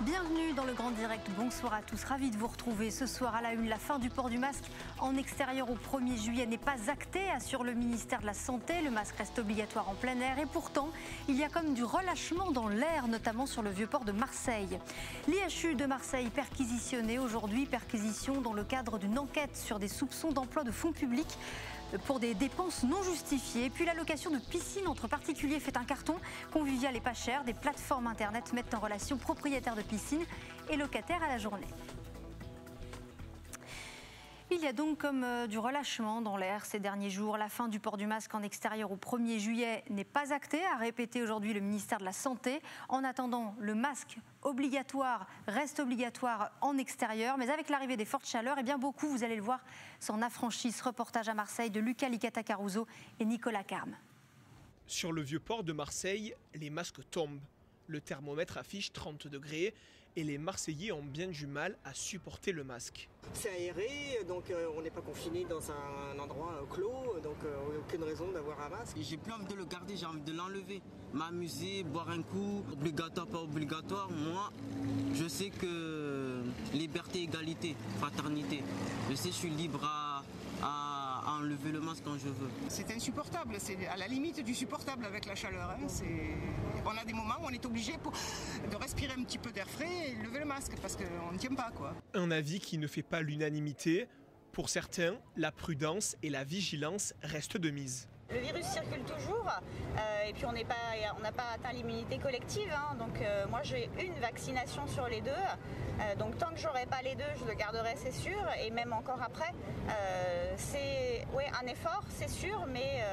Bienvenue dans le Grand Direct, bonsoir à tous, ravi de vous retrouver. Ce soir à la une, la fin du port du masque en extérieur au 1er juillet n'est pas actée, assure le ministère de la Santé. Le masque reste obligatoire en plein air et pourtant, il y a comme du relâchement dans l'air, notamment sur le vieux port de Marseille. L'IHU de Marseille perquisitionné aujourd'hui, perquisition dans le cadre d'une enquête sur des soupçons d'emploi de fonds publics pour des dépenses non justifiées. Puis la location de piscines entre particuliers fait un carton. Convivial et pas cher, des plateformes internet mettent en relation propriétaires de piscines et locataires à la journée. Il y a donc comme du relâchement dans l'air ces derniers jours. La fin du port du masque en extérieur au 1er juillet n'est pas actée, a répété aujourd'hui le ministère de la Santé. En attendant, le masque obligatoire reste obligatoire en extérieur. Mais avec l'arrivée des fortes chaleurs, eh bien beaucoup, vous allez le voir, s'en affranchissent. Reportage à Marseille de Luca Licata-Caruso et Nicolas Carme. Sur le vieux port de Marseille, les masques tombent. Le thermomètre affiche 30 degrés et les Marseillais ont bien du mal à supporter le masque. C'est aéré, donc on n'est pas confiné dans un endroit clos, donc aucune raison d'avoir un masque. J'ai plus envie de le garder, j'ai envie de l'enlever. M'amuser, boire un coup, obligatoire, pas obligatoire. Moi, je sais que liberté, égalité, fraternité. Je sais que je suis libre à enlever le masque quand je veux. C'est insupportable, c'est à la limite du supportable avec la chaleur. Hein. On a des moments où on est obligé de respirer un petit peu d'air frais et lever le masque parce qu'on ne tient pas, quoi. Un avis qui ne fait pas l'unanimité. Pour certains, la prudence et la vigilance restent de mise. Le virus circule toujours et puis on n'a pas atteint l'immunité collective. Hein, donc moi j'ai une vaccination sur les deux. Donc tant que j'aurai pas les deux, je le garderai, c'est sûr. Et même encore après, c'est un effort, c'est sûr, mais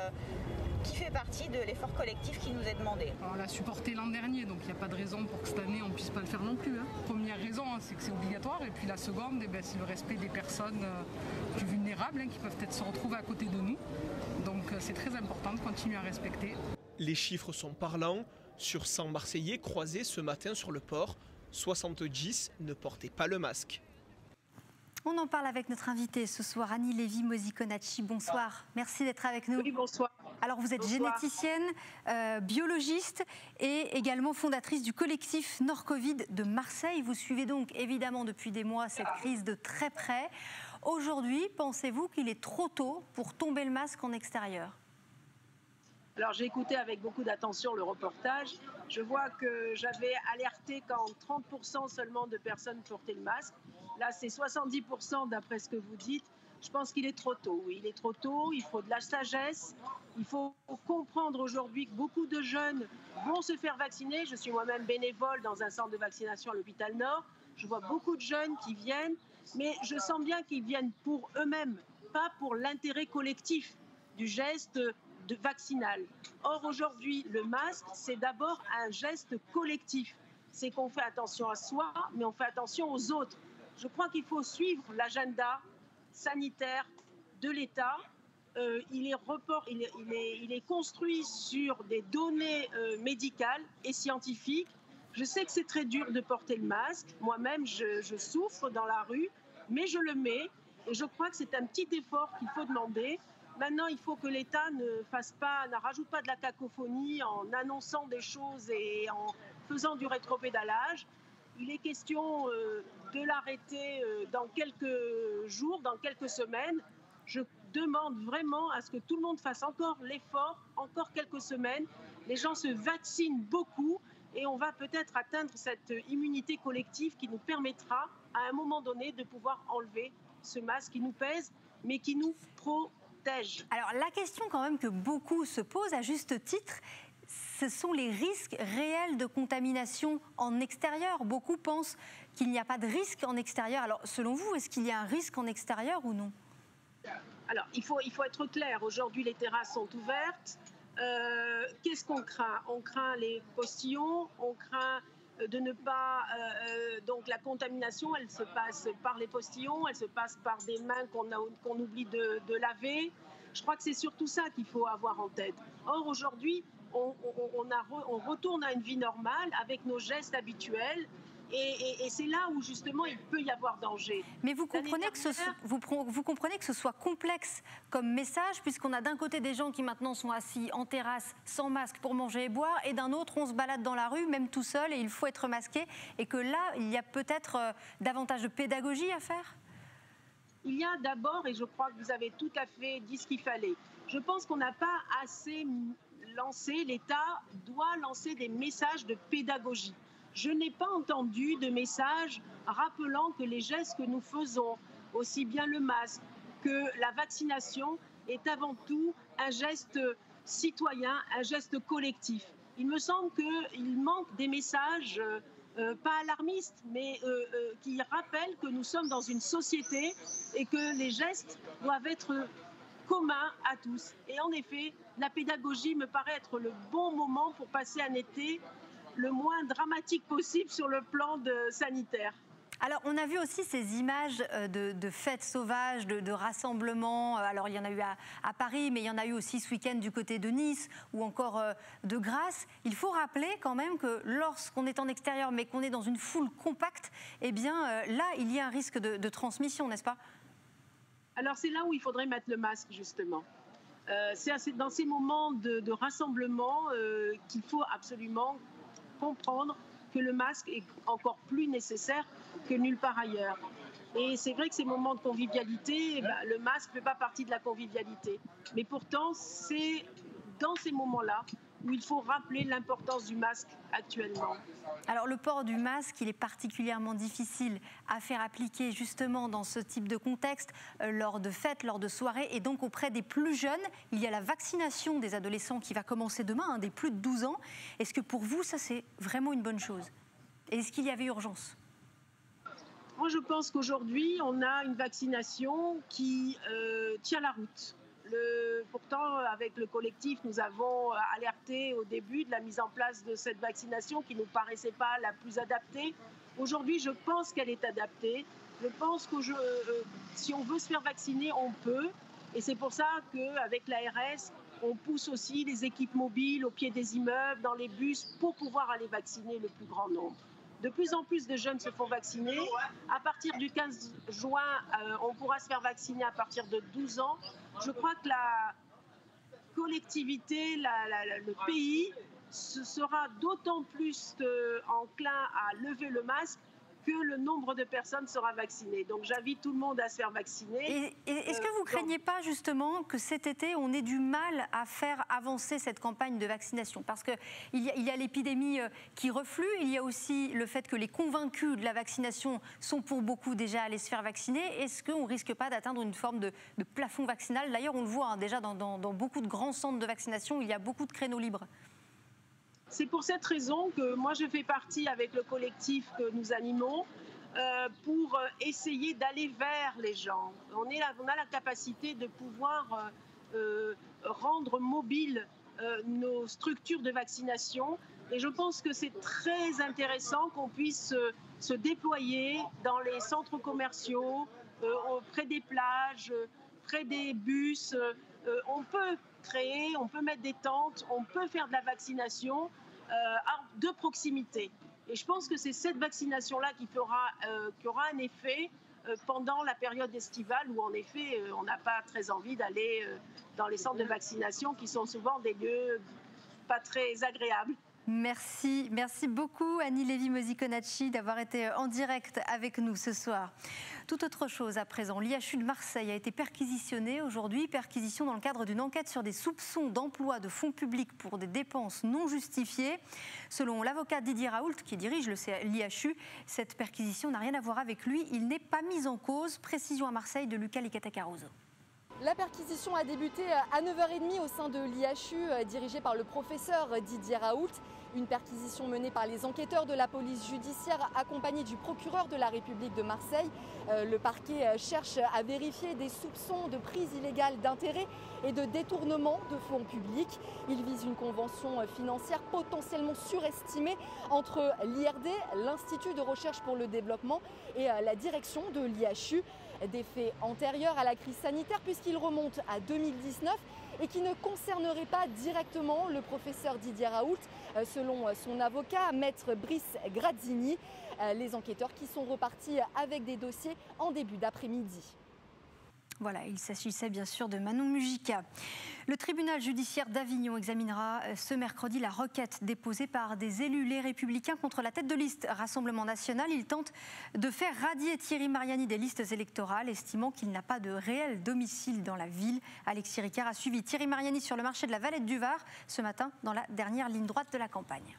qui fait partie de l'effort collectif qui nous est demandé. On l'a supporté l'an dernier, donc il n'y a pas de raison pour que cette année on ne puisse pas le faire non plus. Hein. Première raison, c'est que c'est obligatoire, et puis la seconde, c'est le respect des personnes plus vulnérables qui peuvent peut-être se retrouver à côté de nous. Donc c'est très important de continuer à respecter. Les chiffres sont parlants. Sur 100 Marseillais croisés ce matin sur le port, 70 ne portaient pas le masque. On en parle avec notre invitée ce soir, Annie Lévy-Mosiconacci. Bonsoir, merci d'être avec nous. Oui, bonsoir. Alors vous êtes généticienne, biologiste et également fondatrice du collectif Nord-Covid de Marseille. Vous suivez donc évidemment depuis des mois cette crise de très près. Aujourd'hui, pensez-vous qu'il est trop tôt pour tomber le masque en extérieur ? Alors j'ai écouté avec beaucoup d'attention le reportage. Je vois que j'avais alerté quand 30% seulement de personnes portaient le masque. Là c'est 70% d'après ce que vous dites. Je pense qu'il est trop tôt. Oui, il est trop tôt, il faut de la sagesse. Il faut comprendre aujourd'hui que beaucoup de jeunes vont se faire vacciner. Je suis moi-même bénévole dans un centre de vaccination à l'hôpital Nord. Je vois beaucoup de jeunes qui viennent, mais je sens bien qu'ils viennent pour eux-mêmes, pas pour l'intérêt collectif du geste vaccinal. Or, aujourd'hui, le masque, c'est d'abord un geste collectif. C'est qu'on fait attention à soi, mais on fait attention aux autres. Je crois qu'il faut suivre l'agenda sanitaire de l'État. Il est construit sur des données médicales et scientifiques. Je sais que c'est très dur de porter le masque. Moi-même, je souffre dans la rue, mais je le mets. Et je crois que c'est un petit effort qu'il faut demander. Maintenant, il faut que l'État ne rajoute pas de la cacophonie en annonçant des choses et en faisant du rétropédalage. Il est question de l'arrêter dans quelques jours, dans quelques semaines. Je demande vraiment à ce que tout le monde fasse encore l'effort, encore quelques semaines. Les gens se vaccinent beaucoup et on va peut-être atteindre cette immunité collective qui nous permettra, à un moment donné, de pouvoir enlever ce masque qui nous pèse, mais qui nous protège. Alors la question quand même que beaucoup se posent à juste titre, ce sont les risques réels de contamination en extérieur. Beaucoup pensent qu'il n'y a pas de risque en extérieur. Alors selon vous, est-ce qu'il y a un risque en extérieur ou non ? Alors il faut être clair. Aujourd'hui, les terrasses sont ouvertes. Qu'est-ce qu'on craint ? On craint les postillons, on craint de ne pas... donc la contamination, elle se passe par les postillons, elle se passe par des mains qu'on oublie de laver. Je crois que c'est surtout ça qu'il faut avoir en tête. Or, aujourd'hui, on retourne à une vie normale avec nos gestes habituels. Et c'est là où justement il peut y avoir danger. Mais vous comprenez que ce soit complexe comme message, puisqu'on a d'un côté des gens qui maintenant sont assis en terrasse sans masque pour manger et boire, et d'un autre on se balade dans la rue, même tout seul, et il faut être masqué, et que là il y a peut-être davantage de pédagogie à faire? Il y a d'abord, et je crois que vous avez tout à fait dit ce qu'il fallait, je pense qu'on n'a pas assez lancé, l'État doit lancer des messages de pédagogie. Je n'ai pas entendu de message rappelant que les gestes que nous faisons, aussi bien le masque que la vaccination, est avant tout un geste citoyen, un geste collectif. Il me semble qu'il manque des messages, pas alarmistes, mais qui rappellent que nous sommes dans une société et que les gestes doivent être communs à tous. Et en effet, la pédagogie me paraît être le bon moment pour passer un été le moins dramatique possible sur le plan sanitaire. Alors, on a vu aussi ces images de fêtes sauvages, de rassemblements. Alors, il y en a eu à Paris, mais il y en a eu aussi ce week-end du côté de Nice ou encore de Grasse. Il faut rappeler quand même que lorsqu'on est en extérieur, mais qu'on est dans une foule compacte, eh bien, là, il y a un risque de transmission, n'est-ce pas? Alors, c'est là où il faudrait mettre le masque, justement. C'est dans ces moments de rassemblement qu'il faut absolument comprendre que le masque est encore plus nécessaire que nulle part ailleurs. Et c'est vrai que ces moments de convivialité, le masque ne fait pas partie de la convivialité. Mais pourtant, c'est dans ces moments-là où il faut rappeler l'importance du masque actuellement. Alors le port du masque, il est particulièrement difficile à faire appliquer justement dans ce type de contexte, lors de fêtes, lors de soirées, et donc auprès des plus jeunes. Il y a la vaccination des adolescents qui va commencer demain, des plus de 12 ans. Est-ce que pour vous, ça c'est vraiment une bonne chose? Et est-ce qu'il y avait urgence? Moi je pense qu'aujourd'hui, on a une vaccination qui tient la route. Pourtant, avec le collectif, nous avons alerté au début de la mise en place de cette vaccination qui ne nous paraissait pas la plus adaptée. Aujourd'hui, je pense qu'elle est adaptée. Je pense que si on veut se faire vacciner, on peut. Et c'est pour ça qu'avec l'ARS, on pousse aussi les équipes mobiles au pied des immeubles, dans les bus, pour pouvoir aller vacciner le plus grand nombre. De plus en plus de jeunes se font vacciner. À partir du 15 juin, on pourra se faire vacciner à partir de 12 ans. Je crois que la collectivité, le pays sera d'autant plus enclin à lever le masque que le nombre de personnes sera vacciné. Donc j'invite tout le monde à se faire vacciner. Et est-ce que vous ne craignez pas justement que cet été, on ait du mal à faire avancer cette campagne de vaccination? Parce qu'il y a l'épidémie qui reflue, il y a aussi le fait que les convaincus de la vaccination sont pour beaucoup déjà allés se faire vacciner. Est-ce qu'on ne risque pas d'atteindre une forme de plafond vaccinal? D'ailleurs, on le voit déjà dans beaucoup de grands centres de vaccination, il y a beaucoup de créneaux libres. C'est pour cette raison que moi je fais partie avec le collectif que nous animons pour essayer d'aller vers les gens. On a la capacité de pouvoir rendre mobiles nos structures de vaccination et je pense que c'est très intéressant qu'on puisse se déployer dans les centres commerciaux, près des plages, près des bus. On peut créer, on peut mettre des tentes, on peut faire de la vaccination de proximité. Et je pense que c'est cette vaccination-là qui aura un effet pendant la période estivale où en effet on n'a pas très envie d'aller dans les centres de vaccination qui sont souvent des lieux pas très agréables. Merci beaucoup Annie Lévy-Mosiconacci d'avoir été en direct avec nous ce soir. Tout autre chose à présent, l'IHU de Marseille a été perquisitionnée aujourd'hui, perquisition dans le cadre d'une enquête sur des soupçons d'emploi de fonds publics pour des dépenses non justifiées. Selon l'avocat Didier Raoult, qui dirige l'IHU, cette perquisition n'a rien à voir avec lui, il n'est pas mis en cause. Précision à Marseille de Lucas Licata-Caruso. La perquisition a débuté à 9h30 au sein de l'IHU, dirigée par le professeur Didier Raoult. Une perquisition menée par les enquêteurs de la police judiciaire, accompagnés du procureur de la République de Marseille. Le parquet cherche à vérifier des soupçons de prise illégale d'intérêt et de détournement de fonds publics. Il vise une convention financière potentiellement surestimée entre l'IRD, l'Institut de recherche pour le développement, et la direction de l'IHU. Des faits antérieurs à la crise sanitaire puisqu'ils remontent à 2019 et qui ne concernerait pas directement le professeur Didier Raoult, selon son avocat, maître Brice Grazzini. Les enquêteurs qui sont repartis avec des dossiers en début d'après-midi. Voilà, il s'agissait bien sûr de Manon Mujica. Le tribunal judiciaire d'Avignon examinera ce mercredi la requête déposée par des élus Les Républicains contre la tête de liste Rassemblement National. Ils tentent de faire radier Thierry Mariani des listes électorales, estimant qu'il n'a pas de réel domicile dans la ville. Alexis Ricard a suivi Thierry Mariani sur le marché de la Valette du Var ce matin dans la dernière ligne droite de la campagne.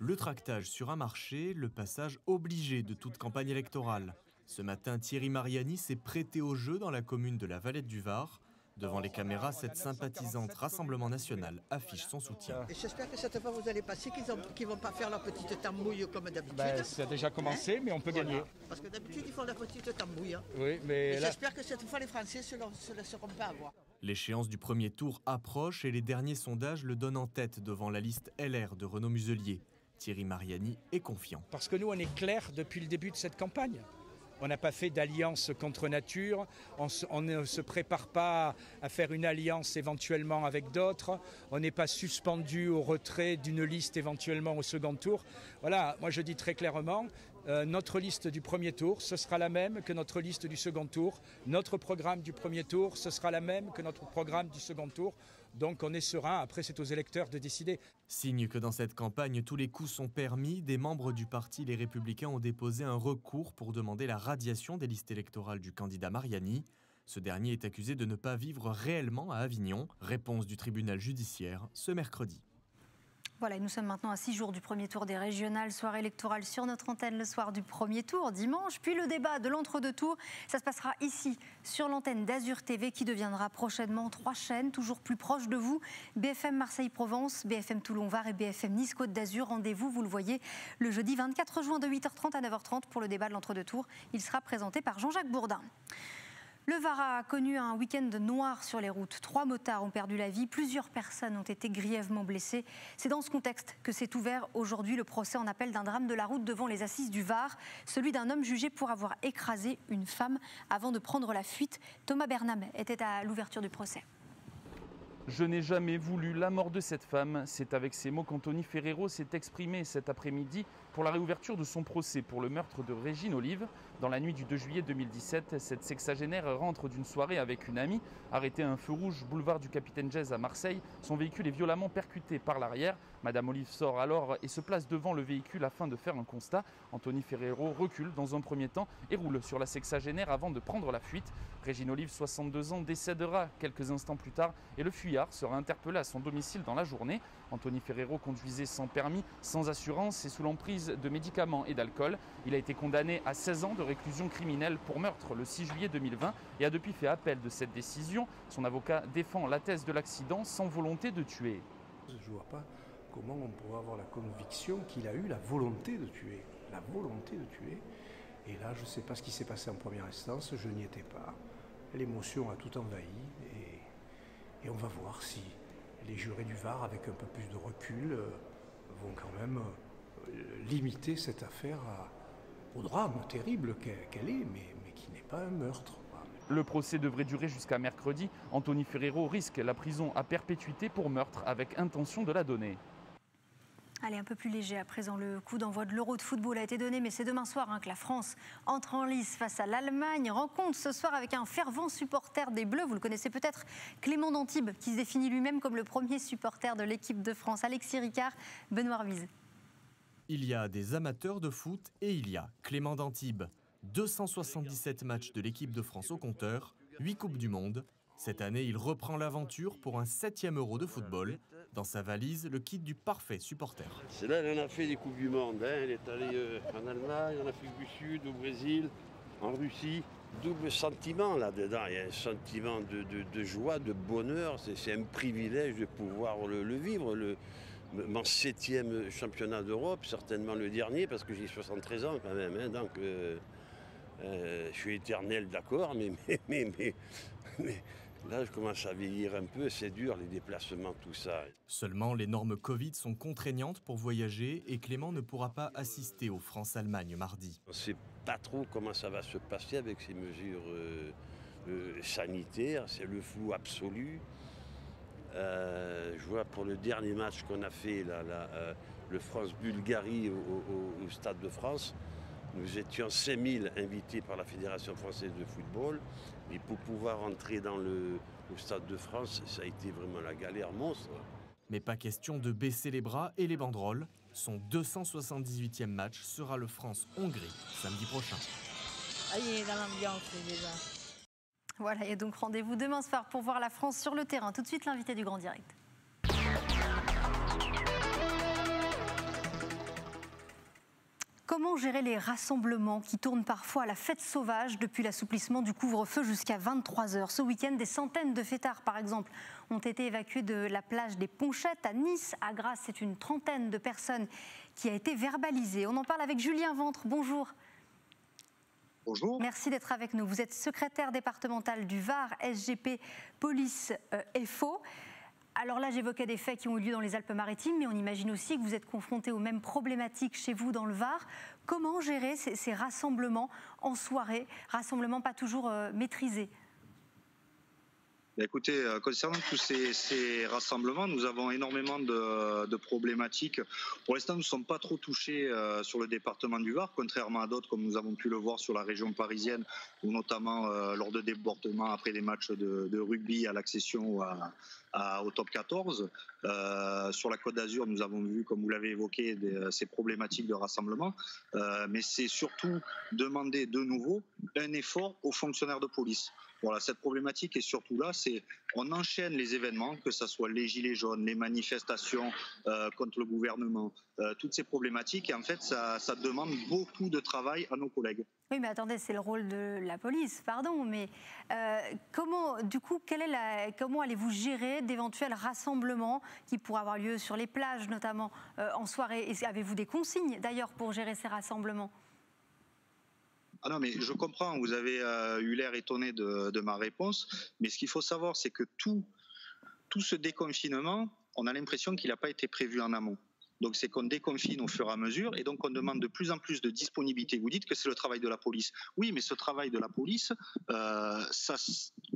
Le tractage sur un marché, le passage obligé de toute campagne électorale. Ce matin, Thierry Mariani s'est prêté au jeu dans la commune de la Valette du Var. Devant les caméras, cette sympathisante Rassemblement National affiche son soutien. Et j'espère que cette fois vous allez passer, qu'ils ne vont pas faire leur petite tambouille comme d'habitude. Ça a déjà commencé, mais on peut gagner. Parce que d'habitude, ils font la petite tambouille. Oui, mais j'espère que cette fois, les Français ne se laisseront pas avoir. L'échéance du premier tour approche et les derniers sondages le donnent en tête devant la liste LR de Renaud Muselier. Thierry Mariani est confiant. Parce que nous, on est clair depuis le début de cette campagne. On n'a pas fait d'alliance contre nature, on ne se prépare pas à faire une alliance éventuellement avec d'autres, on n'est pas suspendu au retrait d'une liste éventuellement au second tour. Voilà, moi je dis très clairement, notre liste du premier tour, ce sera la même que notre liste du second tour. Notre programme du premier tour, ce sera la même que notre programme du second tour. Donc on est serein, après c'est aux électeurs de décider. Signe que dans cette campagne, tous les coups sont permis. Des membres du parti Les Républicains ont déposé un recours pour demander la radiation des listes électorales du candidat Mariani. Ce dernier est accusé de ne pas vivre réellement à Avignon. Réponse du tribunal judiciaire ce mercredi. Voilà, et nous sommes maintenant à 6 jours du premier tour des régionales, soirée électorale sur notre antenne le soir du premier tour, dimanche. Puis le débat de l'entre-deux tours, ça se passera ici, sur l'antenne d'Azur TV, qui deviendra prochainement 3 chaînes, toujours plus proches de vous. BFM Marseille-Provence, BFM Toulon-Var et BFM Nice-Côte d'Azur. Rendez-vous, vous le voyez, le jeudi 24 juin de 8h30 à 9h30 pour le débat de l'entre-deux tours. Il sera présenté par Jean-Jacques Bourdin. Le Var a connu un week-end noir sur les routes. 3 motards ont perdu la vie, plusieurs personnes ont été grièvement blessées. C'est dans ce contexte que s'est ouvert aujourd'hui le procès en appel d'un drame de la route devant les assises du Var, celui d'un homme jugé pour avoir écrasé une femme avant de prendre la fuite. Thomas Bernam était à l'ouverture du procès. Je n'ai jamais voulu la mort de cette femme. C'est avec ces mots qu'Anthony Ferrero s'est exprimé cet après-midi pour la réouverture de son procès pour le meurtre de Régine Olive. Dans la nuit du 2 juillet 2017, cette sexagénaire rentre d'une soirée avec une amie. Arrêtée à un feu rouge, boulevard du Capitaine Jazz à Marseille, son véhicule est violemment percuté par l'arrière. Madame Olive sort alors et se place devant le véhicule afin de faire un constat. Anthony Ferrero recule dans un premier temps et roule sur la sexagénaire avant de prendre la fuite. Régine Olive, 62 ans, décédera quelques instants plus tard et le fuyard sera interpellé à son domicile dans la journée. Anthony Ferrero conduisait sans permis, sans assurance et sous l'emprise de médicaments et d'alcool. Il a été condamné à 16 ans de réclusion criminelle pour meurtre le 6 juillet 2020 et a depuis fait appel de cette décision. Son avocat défend la thèse de l'accident sans volonté de tuer. Je ne vois pas comment on pourrait avoir la conviction qu'il a eu la volonté de tuer. La volonté de tuer. Et là, je ne sais pas ce qui s'est passé en première instance, je n'y étais pas. L'émotion a tout envahi et on va voir si les jurés du Var, avec un peu plus de recul, vont quand même limiter cette affaire au drame terrible qu'elle est, mais qui n'est pas un meurtre. Le procès devrait durer jusqu'à mercredi. Anthony Ferrero risque la prison à perpétuité pour meurtre avec intention de la donner. Allez, un peu plus léger à présent. Le coup d'envoi de l'Euro de football a été donné, mais c'est demain soir que la France entre en lice face à l'Allemagne. Rencontre ce soir avec un fervent supporter des Bleus. Vous le connaissez peut-être, Clément d'Antibes, qui se définit lui-même comme le premier supporter de l'équipe de France. Alexis Ricard, Benoît Ruiz. Il y a des amateurs de foot et il y a Clément d'Antibes. 277 matchs de l'équipe de France au compteur, 8 Coupes du Monde. Cette année, il reprend l'aventure pour un 7e Euro de football. Dans sa valise, le kit du parfait supporter. C'est là qu'il en a fait des Coupes du Monde. Il est allé en Allemagne, en Afrique du Sud, au Brésil, en Russie. Double sentiment là-dedans. Il y a un sentiment de joie, de bonheur. C'est un privilège de pouvoir le vivre. Mon 7e championnat d'Europe, certainement le dernier, parce que j'ai 73 ans quand même. Donc, je suis éternel, d'accord, mais là, je commence à vieillir un peu, c'est dur, les déplacements, tout ça. Seulement, les normes Covid sont contraignantes pour voyager et Clément ne pourra pas assister au France-Allemagne mardi. On ne sait pas trop comment ça va se passer avec ces mesures sanitaires, c'est le flou absolu. Je vois pour le dernier match qu'on a fait, le France-Bulgarie au Stade de France, nous étions 5000 invités par la Fédération française de football. Et pour pouvoir entrer au Stade de France, ça a été vraiment la galère monstre. Mais pas question de baisser les bras et les banderoles. Son 278e match sera le France-Hongrie samedi prochain. Ah, il est dans l'ambiance déjà. Voilà, et donc rendez-vous demain soir pour voir la France sur le terrain. Tout de suite, l'invité du Grand Direct. Comment gérer les rassemblements qui tournent parfois à la fête sauvage depuis l'assouplissement du couvre-feu jusqu'à 23h? Ce week-end, des centaines de fêtards, par exemple, ont été évacués de la plage des Ponchettes à Nice. À Grasse, c'est une trentaine de personnes qui a été verbalisée. On en parle avec Julien Ventre. Bonjour. Bonjour. Merci d'être avec nous. Vous êtes secrétaire départemental du Var, SGP Police FO. Alors là, j'évoquais des faits qui ont eu lieu dans les Alpes-Maritimes, mais on imagine aussi que vous êtes confronté aux mêmes problématiques chez vous dans le Var. Comment gérer ces rassemblements en soirée, rassemblements pas toujours maîtrisés? Écoutez, concernant tous ces rassemblements, nous avons énormément de problématiques. Pour l'instant, nous ne sommes pas trop touchés sur le département du Var, contrairement à d'autres, comme nous avons pu le voir sur la région parisienne, ou notamment lors de débordements après des matchs de rugby à l'accession ou au top 14. Sur la Côte d'Azur, nous avons vu, comme vous l'avez évoqué, ces problématiques de rassemblement. Mais c'est surtout demander de nouveau un effort aux fonctionnaires de police. Voilà, cette problématique est surtout là, on enchaîne les événements, que ce soit les gilets jaunes, les manifestations contre le gouvernement, toutes ces problématiques, et en fait ça demande beaucoup de travail à nos collègues. Oui, mais attendez, c'est le rôle de la police, pardon, mais comment allez-vous gérer d'éventuels rassemblements qui pourraient avoir lieu sur les plages, notamment en soirée? Et avez-vous des consignes d'ailleurs pour gérer ces rassemblements? Ah non, mais je comprends, vous avez eu l'air étonné de ma réponse, mais ce qu'il faut savoir, c'est que tout ce déconfinement, on a l'impression qu'il n'a pas été prévu en amont. Donc c'est qu'on déconfine au fur et à mesure, et donc on demande de plus en plus de disponibilité. Vous dites que c'est le travail de la police. Oui, mais ce travail de la police, ça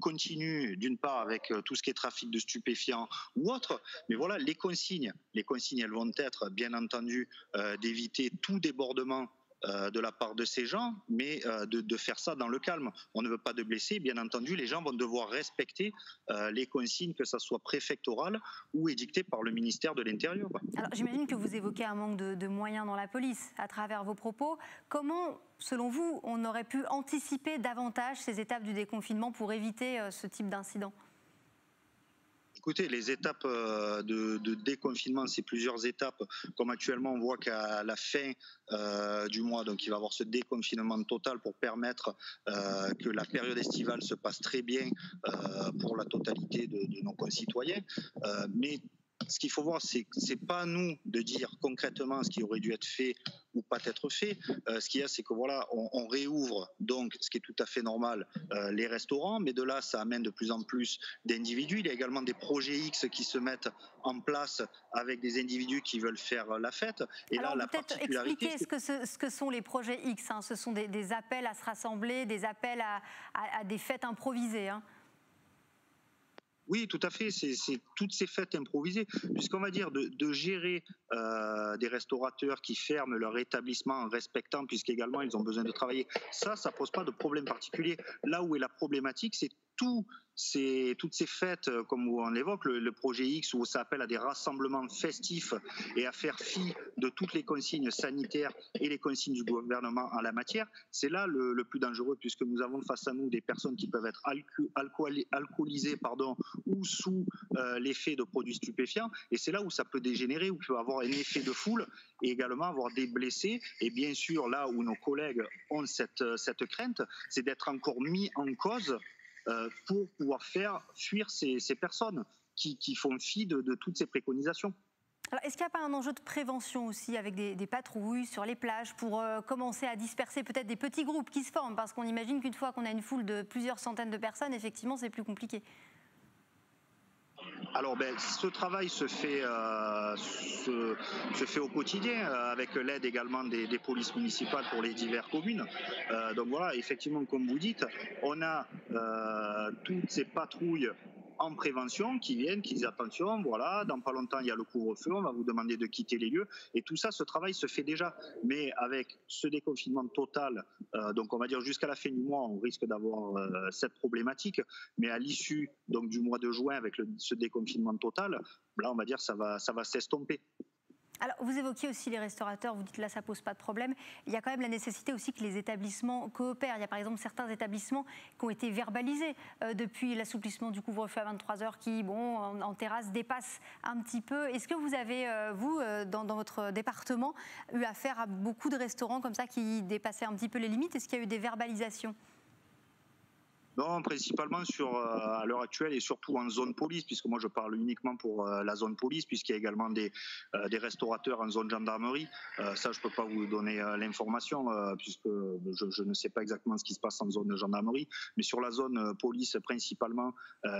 continue d'une part avec tout ce qui est trafic de stupéfiants ou autre, mais voilà, les consignes, elles vont être bien entendu d'éviter tout débordement de la part de ces gens, mais de faire ça dans le calme. On ne veut pas de blessés, bien entendu, les gens vont devoir respecter les consignes, que ce soit préfectorales ou édictées par le ministère de l'Intérieur. Alors j'imagine que vous évoquez un manque de moyens dans la police à travers vos propos. Comment, selon vous, on aurait pu anticiper davantage ces étapes du déconfinement pour éviter ce type d'incident ? Écoutez, les étapes de déconfinement, c'est plusieurs étapes. Comme actuellement, on voit qu'à la fin du mois, donc il va y avoir ce déconfinement total pour permettre que la période estivale se passe très bien pour la totalité de nos concitoyens. Mais ce qu'il faut voir, c'est pas à nous de dire concrètement ce qui aurait dû être fait ou pas être fait. Ce qu'il y a, c'est que voilà, on réouvre donc, ce qui est tout à fait normal, les restaurants, mais de là, ça amène de plus en plus d'individus. Il y a également des projets X qui se mettent en place avec des individus qui veulent faire la fête. Et alors, là, la particularité, expliquez ce que sont les projets X. Hein. Ce sont des appels à se rassembler, des appels à des fêtes improvisées. Hein. Oui, tout à fait, c'est toutes ces fêtes improvisées, puisqu'on va dire de gérer des restaurateurs qui ferment leur établissement en respectant, puisqu'également ils ont besoin de travailler, ça pose pas de problème particulier. Là où est la problématique, c'est toutes ces fêtes, comme on l'évoque, le projet X, où ça appelle à des rassemblements festifs et à faire fi de toutes les consignes sanitaires et les consignes du gouvernement en la matière, c'est là le plus dangereux, puisque nous avons face à nous des personnes qui peuvent être alcoolisées ou sous l'effet de produits stupéfiants, et c'est là où ça peut dégénérer, où il peut avoir un effet de foule et également avoir des blessés. Et bien sûr, là où nos collègues ont cette crainte, c'est d'être encore mis en cause pour pouvoir faire fuir ces personnes qui font fi de toutes ces préconisations. Alors, est-ce qu'il n'y a pas un enjeu de prévention aussi avec des patrouilles sur les plages pour commencer à disperser peut-être des petits groupes qui se forment? Parce qu'on imagine qu'une fois qu'on a une foule de plusieurs centaines de personnes, effectivement, c'est plus compliqué. Alors, ce travail se fait au quotidien avec l'aide également des polices municipales pour les diverses communes. Donc voilà, effectivement, comme vous dites, on a toutes ces patrouilles en prévention qui viennent, qui disent attention, voilà, dans pas longtemps il y a le couvre-feu, on va vous demander de quitter les lieux. Et tout ça, ce travail se fait déjà. Mais avec ce déconfinement total, donc on va dire jusqu'à la fin du mois, on risque d'avoir cette problématique. Mais à l'issue donc du mois de juin, avec ce déconfinement total, là on va dire ça va s'estomper. Alors, vous évoquiez aussi les restaurateurs, vous dites là, ça pose pas de problème. Il y a quand même la nécessité aussi que les établissements coopèrent. Il y a par exemple certains établissements qui ont été verbalisés depuis l'assouplissement du couvre-feu à 23h qui, bon, en terrasse, dépassent un petit peu. Est-ce que vous avez, vous, dans votre département, eu affaire à beaucoup de restaurants comme ça qui dépassaient un petit peu les limites? Est-ce qu'il y a eu des verbalisations? Non, principalement à l'heure actuelle et surtout en zone police, puisque moi je parle uniquement pour la zone police, puisqu'il y a également des restaurateurs en zone gendarmerie. Ça, je ne peux pas vous donner l'information, puisque je ne sais pas exactement ce qui se passe en zone gendarmerie. Mais sur la zone police, principalement,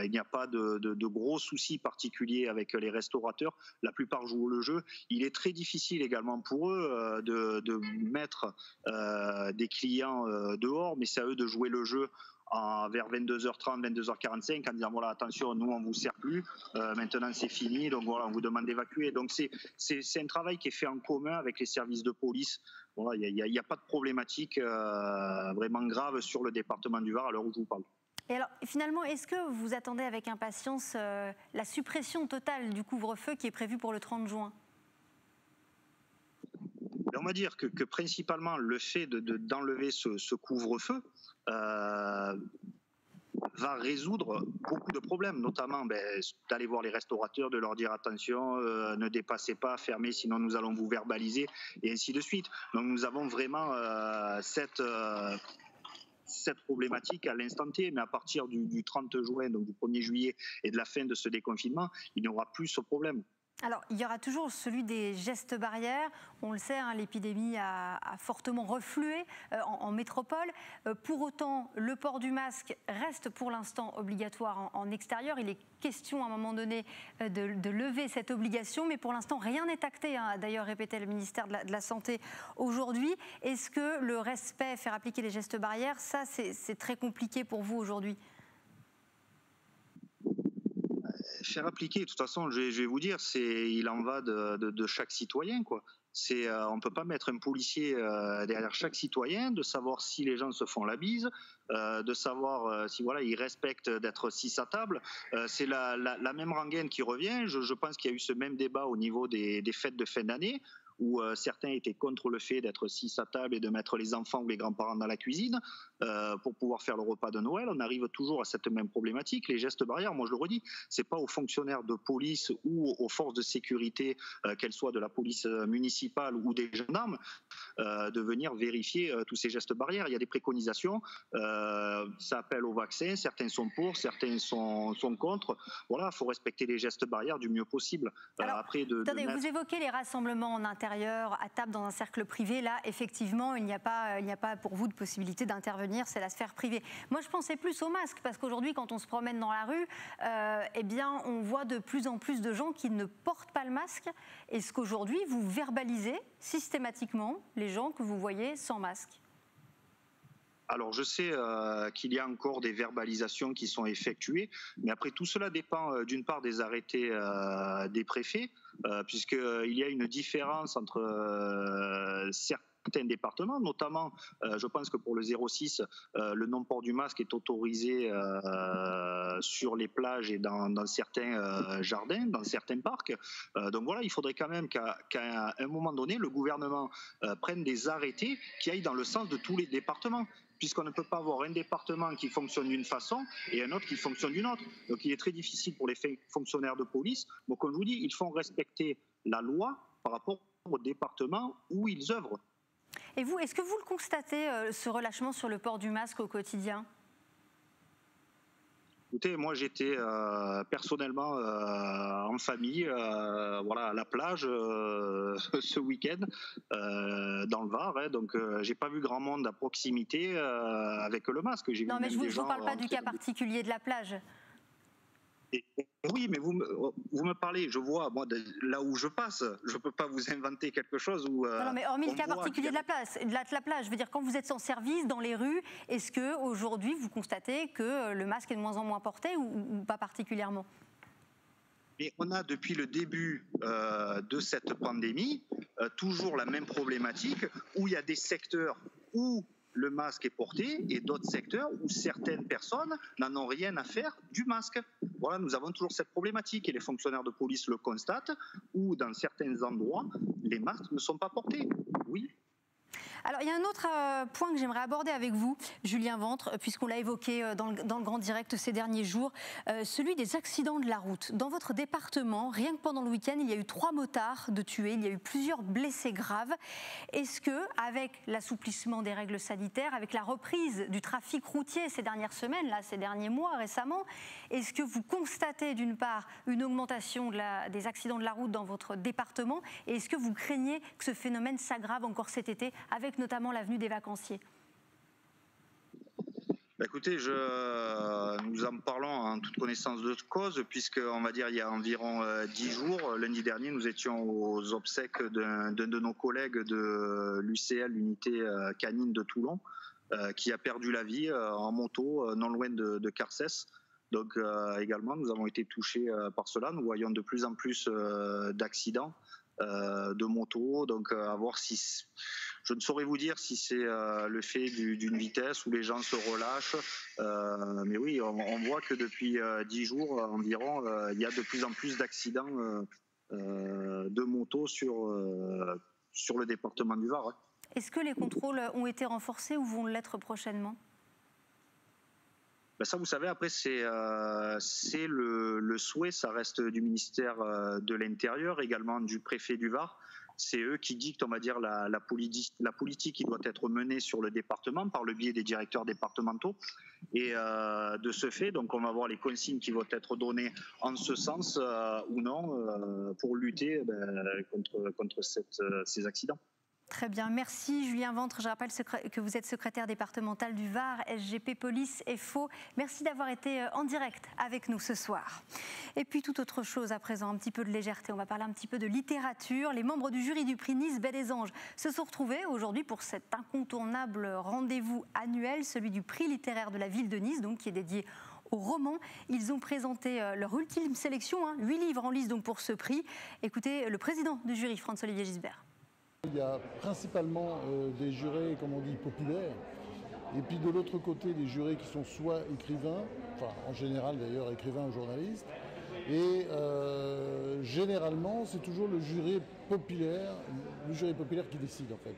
il n'y a pas de gros soucis particuliers avec les restaurateurs. La plupart jouent le jeu. Il est très difficile également pour eux de mettre des clients dehors, mais c'est à eux de jouer le jeu vers 22h30, 22h45 en disant voilà, attention, nous on ne vous sert plus, maintenant c'est fini, donc voilà, on vous demande d'évacuer. Donc c'est un travail qui est fait en commun avec les services de police. Voilà, il n'y a pas de problématique vraiment grave sur le département du Var à l'heure où je vous parle. Et alors, finalement, est-ce que vous attendez avec impatience la suppression totale du couvre-feu qui est prévue pour le 30 juin ? On va dire que principalement le fait d'enlever ce couvre-feu va résoudre beaucoup de problèmes, notamment d'aller voir les restaurateurs, de leur dire attention, ne dépassez pas, fermez, sinon nous allons vous verbaliser, et ainsi de suite. Donc nous avons vraiment cette problématique à l'instant T, mais à partir du 30 juin, donc du 1er juillet et de la fin de ce déconfinement, il n'y aura plus ce problème. Alors, il y aura toujours celui des gestes barrières. On le sait, hein, l'épidémie a fortement reflué en métropole. Pour autant, le port du masque reste pour l'instant obligatoire en extérieur. Il est question à un moment donné de lever cette obligation, mais pour l'instant, rien n'est acté, hein, a d'ailleurs répété le ministère de la Santé aujourd'hui. Est-ce que le respect, faire appliquer les gestes barrières, ça, c'est très compliqué pour vous aujourd'hui ? Faire appliquer, de toute façon, je vais vous dire, il en va de chaque citoyen, quoi. On ne peut pas mettre un policier derrière chaque citoyen, de savoir si les gens se font la bise, de savoir si voilà, ils respectent d'être 6 à table. C'est la même rengaine qui revient. Je pense qu'il y a eu ce même débat au niveau des fêtes de fin d'année, où certains étaient contre le fait d'être 6 à table et de mettre les enfants ou les grands-parents dans la cuisine pour pouvoir faire le repas de Noël. On arrive toujours à cette même problématique. Les gestes barrières, moi je le redis, c'est pas aux fonctionnaires de police ou aux forces de sécurité, qu'elles soient de la police municipale ou des gendarmes, de venir vérifier tous ces gestes barrières. Il y a des préconisations, ça appelle au vaccin, certains sont pour, certains sont contre. Voilà, il faut respecter les gestes barrières du mieux possible. Alors, attendez, vous évoquez les rassemblements en intérieur, à table dans un cercle privé. Là, effectivement, il n'y a pas pour vous de possibilité d'intervenir, c'est la sphère privée. Moi, je pensais plus au masque, parce qu'aujourd'hui, quand on se promène dans la rue, eh bien, on voit de plus en plus de gens qui ne portent pas le masque. Est-ce qu'aujourd'hui, vous verbalisez systématiquement les gens que vous voyez sans masque ? Alors, je sais qu'il y a encore des verbalisations qui sont effectuées, mais après, tout cela dépend d'une part des arrêtés des préfets, puisqu'il y a une différence entre certains départements, notamment, je pense que pour le 06, le non-port du masque est autorisé sur les plages et dans certains jardins, dans certains parcs. Donc voilà, il faudrait quand même qu'à un moment donné, le gouvernement prenne des arrêtés qui aillent dans le sens de tous les départements, puisqu'on ne peut pas avoir un département qui fonctionne d'une façon et un autre qui fonctionne d'une autre. Donc il est très difficile pour les fonctionnaires de police. Donc comme je vous dis, ils font respecter la loi par rapport au département où ils œuvrent. Et vous, est-ce que vous le constatez, ce relâchement sur le port du masque au quotidien ? Écoutez, moi j'étais personnellement en famille, voilà, à la plage ce week-end dans le Var, hein, donc j'ai pas vu grand monde à proximité avec le masque. Non, mais je ne vous parle pas du cas particulier de la plage. Oui, mais vous me parlez, je vois, moi, là où je passe, je ne peux pas vous inventer quelque chose où... non, mais hormis le cas particulier de la plage, je veux dire, quand vous êtes sans service dans les rues, est-ce qu'aujourd'hui vous constatez que le masque est de moins en moins porté ou pas particulièrement ? Et on a depuis le début de cette pandémie toujours la même problématique où il y a des secteurs où le masque est porté et d'autres secteurs où certaines personnes n'en ont rien à faire du masque. Voilà, nous avons toujours cette problématique et les fonctionnaires de police le constatent, où dans certains endroits, les masques ne sont pas portés. Oui. Alors, il y a un autre point que j'aimerais aborder avec vous, Julien Ventre, puisqu'on l'a évoqué dans le grand direct ces derniers jours, celui des accidents de la route. Dans votre département, rien que pendant le week-end, il y a eu 3 motards de tués, il y a eu plusieurs blessés graves. Est-ce que, avec l'assouplissement des règles sanitaires, avec la reprise du trafic routier ces dernières semaines, là, ces derniers mois récemment, est-ce que vous constatez d'une part une augmentation des accidents de la route dans votre département, et est-ce que vous craignez que ce phénomène s'aggrave encore cet été, avec notamment l'avenue des vacanciers? Écoutez, nous en parlons en toute connaissance de cause, puisqu'on va dire il y a environ 10 jours, lundi dernier, nous étions aux obsèques d'un de nos collègues de l'UCL, l'unité canine de Toulon, qui a perdu la vie en moto, non loin de Carcès. Donc également, nous avons été touchés par cela. Nous voyons de plus en plus d'accidents de motos, donc à voir si... Je ne saurais vous dire si c'est le fait d'une vitesse où les gens se relâchent, mais oui, on voit que depuis 10 jours environ, il y a de plus en plus d'accidents de motos sur le département du Var. Est-ce que les contrôles ont été renforcés ou vont l'être prochainement ? Ben ça, vous savez, après, c'est le souhait, ça reste du ministère de l'Intérieur, également du préfet du Var. C'est eux qui dictent, on va dire, la politique qui doit être menée sur le département par le biais des directeurs départementaux. Et de ce fait, donc, on va voir les consignes qui vont être données en ce sens ou non pour lutter contre ces accidents. Très bien, merci Julien Ventre. Je rappelle que vous êtes secrétaire départemental du Var, SGP Police FO. Merci d'avoir été en direct avec nous ce soir. Et puis toute autre chose à présent, un petit peu de légèreté. On va parler un petit peu de littérature. Les membres du jury du prix Nice Baie des Anges se sont retrouvés aujourd'hui pour cet incontournable rendez-vous annuel, celui du prix littéraire de la ville de Nice, donc qui est dédié au roman. Ils ont présenté leur ultime sélection, 8 livres en lice donc pour ce prix. Écoutez le président du jury, Franz-Olivier Gisbert. Il y a principalement des jurés, comme on dit, populaires, et puis de l'autre côté des jurés qui sont soit écrivains, enfin en général d'ailleurs écrivains ou journalistes, et généralement c'est toujours le jury populaire qui décide en fait.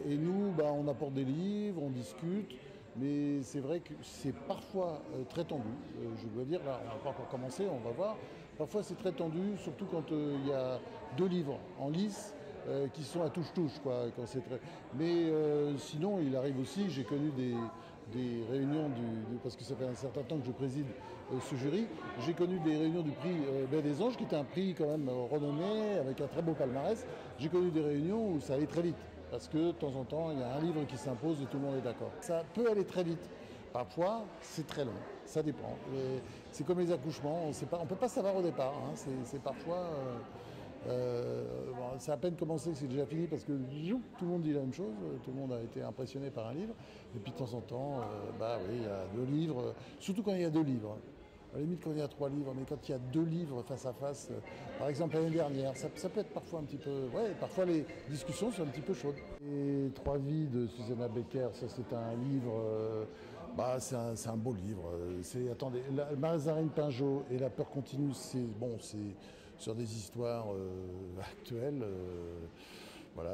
Et nous, on apporte des livres, on discute, mais c'est vrai que c'est parfois très tendu. Je dois dire, là on n'a pas encore commencé, on va voir. Parfois c'est très tendu, surtout quand il y a 2 livres en lice, qui sont à touche-touche, quoi, quand c'est très... Mais sinon, il arrive aussi, j'ai connu des réunions parce que ça fait un certain temps que je préside ce jury, j'ai connu des réunions du prix Baie des Anges, qui est un prix quand même renommé, avec un très beau palmarès. J'ai connu des réunions où ça allait très vite, parce que de temps en temps, il y a un livre qui s'impose et tout le monde est d'accord. Ça peut aller très vite. Parfois, c'est très long, ça dépend. C'est comme les accouchements, on ne peut pas savoir au départ, c'est parfois... c'est à peine commencé que c'est déjà fini parce que tout le monde dit la même chose, tout le monde a été impressionné par un livre, et puis de temps en temps, oui, il y a 2 livres, surtout quand il y a 2 livres. À la limite quand il y a 3 livres, mais quand il y a 2 livres face à face, par exemple l'année dernière, ça peut être parfois un petit peu... Ouais, parfois les discussions sont un petit peu chaudes. Et 3 vies de Susanna Becker, ça c'est un livre... c'est un beau livre. Attendez, Mazarine Pinjot et La peur continue, c'est sur des histoires actuelles.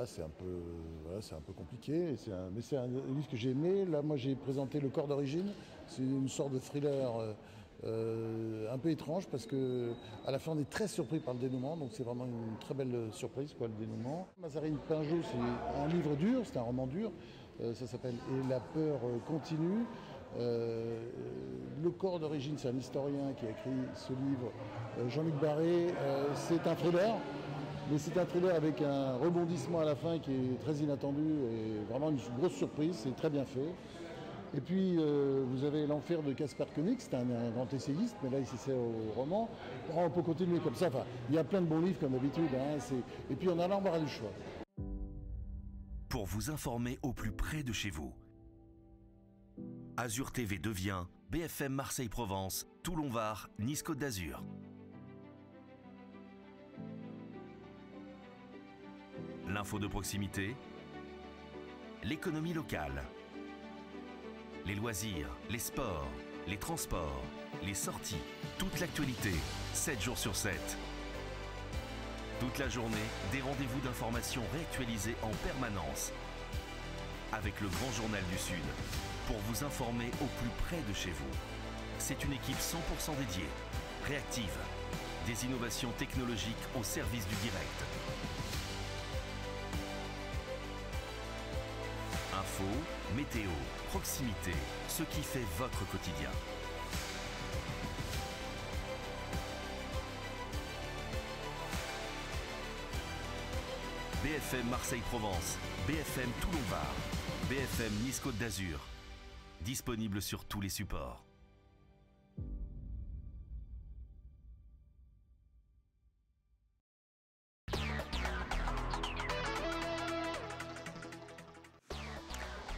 C'est un peu compliqué. Mais c'est un livre que j'ai aimé. Là, moi, j'ai présenté Le corps d'origine. C'est une sorte de thriller un peu étrange parce que à la fin, on est très surpris par le dénouement. Donc, c'est vraiment une très belle surprise, le dénouement. Mazarine Pinjot, c'est un livre dur, c'est un roman dur. Ça s'appelle Et la peur continue. Le corps d'origine, c'est un historien qui a écrit ce livre, Jean-Luc Barré. C'est un thriller, mais c'est un thriller avec un rebondissement à la fin qui est très inattendu et vraiment une grosse surprise. C'est très bien fait. Et puis vous avez L'Enfer de Caspar Koenig, c'est un grand essayiste, mais là il s'essaie au roman. On peut continuer comme ça, enfin, il y a plein de bons livres comme d'habitude, hein, et puis on a l'embarras du choix. Pour vous informer au plus près de chez vous, Azur TV devient BFM Marseille-Provence, Toulon-Var, Nice-Côte d'Azur. L'info de proximité, l'économie locale, les loisirs, les sports, les transports, les sorties, toute l'actualité, 7 jours sur 7. Toute la journée, des rendez-vous d'information réactualisés en permanence. Avec le Grand Journal du Sud, pour vous informer au plus près de chez vous. C'est une équipe 100% dédiée, réactive, des innovations technologiques au service du direct. Info, météo, proximité, ce qui fait votre quotidien. BFM Marseille-Provence, BFM Toulon-Var, BFM Nice-Côte d'Azur. Disponible sur tous les supports.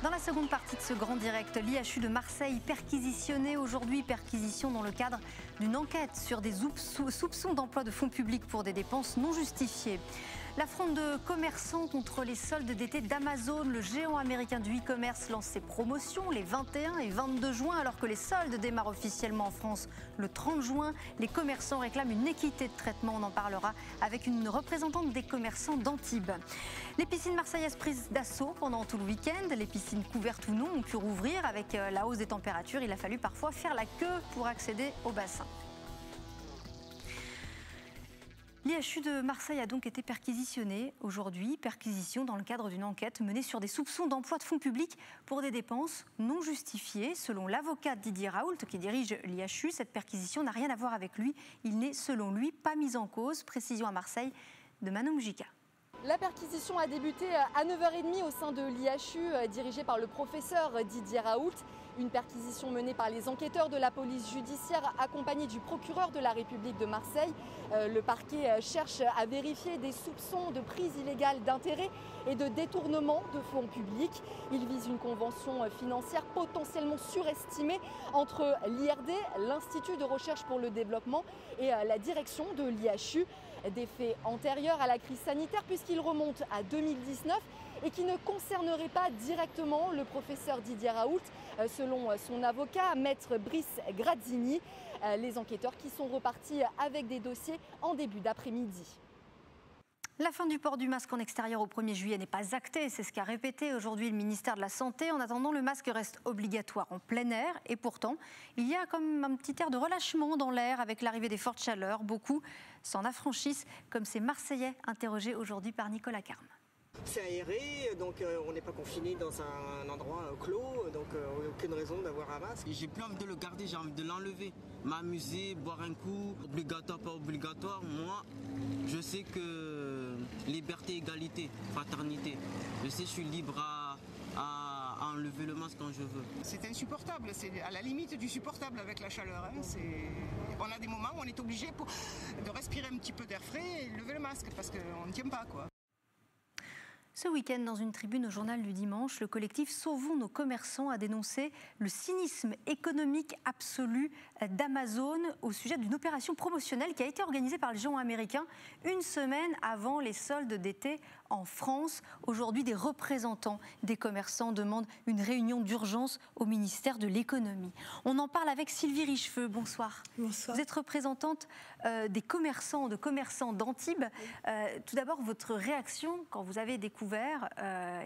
Dans la seconde partie de ce grand direct, l'IHU de Marseille perquisitionné aujourd'hui, perquisition dans le cadre d'une enquête sur des soupçons d'emploi de fonds publics pour des dépenses non justifiées. La fronde de commerçants contre les soldes d'été d'Amazon, le géant américain du e-commerce lance ses promotions les 21 et 22 juin alors que les soldes démarrent officiellement en France le 30 juin. Les commerçants réclament une équité de traitement, on en parlera avec une représentante des commerçants d'Antibes. Les piscines marseillaises prises d'assaut pendant tout le week-end, les piscines couvertes ou non ont pu rouvrir avec la hausse des températures. Il a fallu parfois faire la queue pour accéder au bassin. L'IHU de Marseille a donc été perquisitionné aujourd'hui, perquisition dans le cadre d'une enquête menée sur des soupçons d'emploi de fonds publics pour des dépenses non justifiées. Selon l'avocat Didier Raoult qui dirige l'IHU, cette perquisition n'a rien à voir avec lui. Il n'est, selon lui, pas mis en cause. Précision à Marseille de Manon Moujica. La perquisition a débuté à 9h30 au sein de l'IHU, dirigée par le professeur Didier Raoult. Une perquisition menée par les enquêteurs de la police judiciaire accompagnés du procureur de la République de Marseille. Le parquet cherche à vérifier des soupçons de prise illégale d'intérêt et de détournement de fonds publics. Il vise une convention financière potentiellement surestimée entre l'IRD, l'Institut de recherche pour le développement, et la direction de l'IHU. Des faits antérieurs à la crise sanitaire puisqu'ils remontent à 2019 et qui ne concerneraient pas directement le professeur Didier Raoult, selon son avocat, maître Brice Grazzini. Les enquêteurs qui sont repartis avec des dossiers en début d'après-midi. La fin du port du masque en extérieur au 1er juillet n'est pas actée, c'est ce qu'a répété aujourd'hui le ministère de la Santé. En attendant, le masque reste obligatoire en plein air et pourtant, il y a comme un petit air de relâchement dans l'air avec l'arrivée des fortes chaleurs. Beaucoup s'en affranchissent, comme ces Marseillais interrogés aujourd'hui par Nicolas Carme. C'est aéré, donc on n'est pas confiné dans un endroit clos, donc aucune raison d'avoir un masque. J'ai plus envie de le garder, j'ai envie de l'enlever. M'amuser, boire un coup, obligatoire, pas obligatoire. Moi, je sais que liberté, égalité, fraternité. Je sais que je suis libre à enlever le masque quand je veux. C'est insupportable, c'est à la limite du supportable avec la chaleur. Hein. On a des moments où on est obligé de respirer un petit peu d'air frais et lever le masque parce qu'on ne tient pas, quoi. Ce week-end, dans une tribune au journal du dimanche, le collectif Sauvons nos commerçants a dénoncé le cynisme économique absolu d'Amazon au sujet d'une opération promotionnelle qui a été organisée par le géant américain une semaine avant les soldes d'été en France. Aujourd'hui, des représentants des commerçants demandent une réunion d'urgence au ministère de l'économie. On en parle avec Sylvie Richefeu. Bonsoir. Bonsoir. Vous êtes représentante des commerçants d'Antibes. Tout d'abord, votre réaction quand vous avez découvert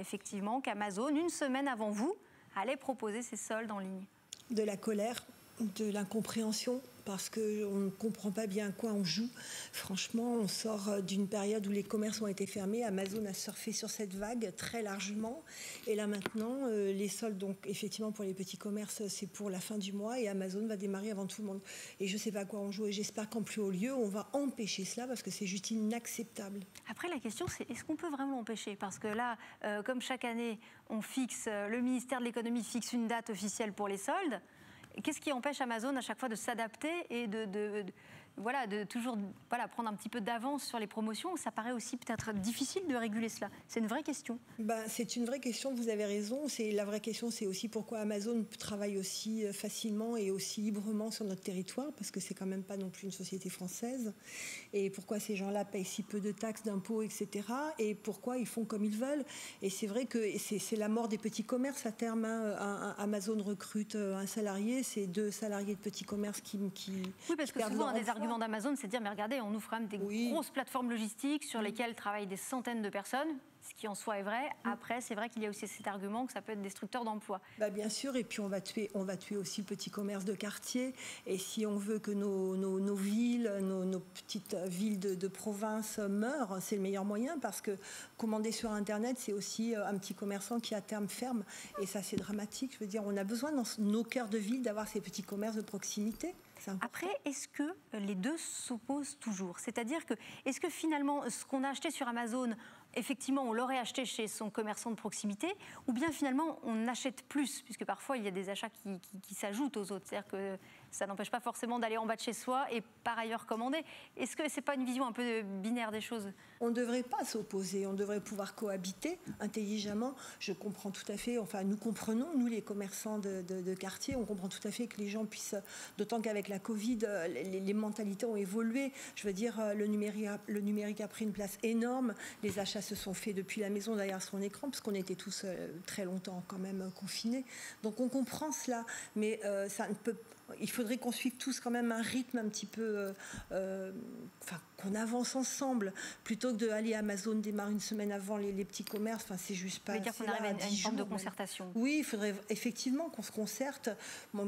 effectivement qu'Amazon, une semaine avant vous, allait proposer ses soldes en ligne. De la colère, de l'incompréhension, parce qu'on ne comprend pas bien à quoi on joue. Franchement, on sort d'une période où les commerces ont été fermés. Amazon a surfé sur cette vague très largement. Et là maintenant, les soldes, donc effectivement pour les petits commerces, c'est pour la fin du mois et Amazon va démarrer avant tout le monde. Et je ne sais pas à quoi on joue et j'espère qu'en plus haut lieu, on va empêcher cela parce que c'est juste inacceptable. Après, la question, c'est est-ce qu'on peut vraiment l'empêcher? Parce que là, comme chaque année, on fixe, le ministère de l'économie fixe une date officielle pour les soldes. Qu'est-ce qui empêche Amazon à chaque fois de s'adapter et de toujours prendre un petit peu d'avance sur les promotions? Ça paraît aussi peut-être difficile de réguler cela. C'est une vraie question. C'est une vraie question, vous avez raison. La vraie question, c'est aussi pourquoi Amazon travaille aussi facilement et aussi librement sur notre territoire, parce que c'est quand même pas non plus une société française. Et pourquoi ces gens-là payent si peu de taxes, d'impôts, etc. Et pourquoi ils font comme ils veulent. Et c'est vrai que c'est la mort des petits commerces à terme. Amazon recrute un salarié, c'est 2 salariés de petits commerces qui oui, parce que souvent, un des arguments d'Amazon, c'est de dire, mais regardez, on ouvre quand même des grosses plateformes logistiques sur lesquelles travaillent des centaines de personnes, ce qui en soi est vrai. Après, c'est vrai qu'il y a aussi cet argument que ça peut être destructeur d'emplois. Bien sûr, et puis on va tuer aussi le petit commerce de quartier. Et si on veut que nos villes, nos petites villes de province meurent, c'est le meilleur moyen, parce que commander sur Internet, c'est aussi un petit commerçant qui à terme ferme. Et ça, c'est dramatique. Je veux dire, on a besoin dans nos cœurs de ville d'avoir ces petits commerces de proximité. Après, est-ce que les deux s'opposent toujours? C'est-à-dire que, est-ce que finalement, ce qu'on a acheté sur Amazon, effectivement, on l'aurait acheté chez son commerçant de proximité, ou bien finalement, on achète plus, puisque parfois, il y a des achats qui s'ajoutent aux autres. C'est-à-dire que ça n'empêche pas forcément d'aller en bas de chez soi et par ailleurs commander. Est-ce que ce n'est pas une vision un peu binaire des choses? On ne devrait pas s'opposer, on devrait pouvoir cohabiter intelligemment. Je comprends tout à fait, enfin nous comprenons, nous les commerçants de quartier, on comprend tout à fait que les gens puissent, d'autant qu'avec la Covid, les mentalités ont évolué. Je veux dire, le numérique a pris une place énorme, les achats se sont faits depuis la maison derrière son écran, parce qu'on était tous très longtemps quand même confinés. Donc on comprend cela, mais ça ne peut pas. Il faudrait qu'on suive tous quand même un rythme un petit peu, qu'on avance ensemble, plutôt que d'aller à Amazon démarre une semaine avant les petits commerces. Enfin, c'est juste pas. Vous voulez dire qu'on arrive à une forme de concertation? Oui, il faudrait effectivement qu'on se concerte. Moi,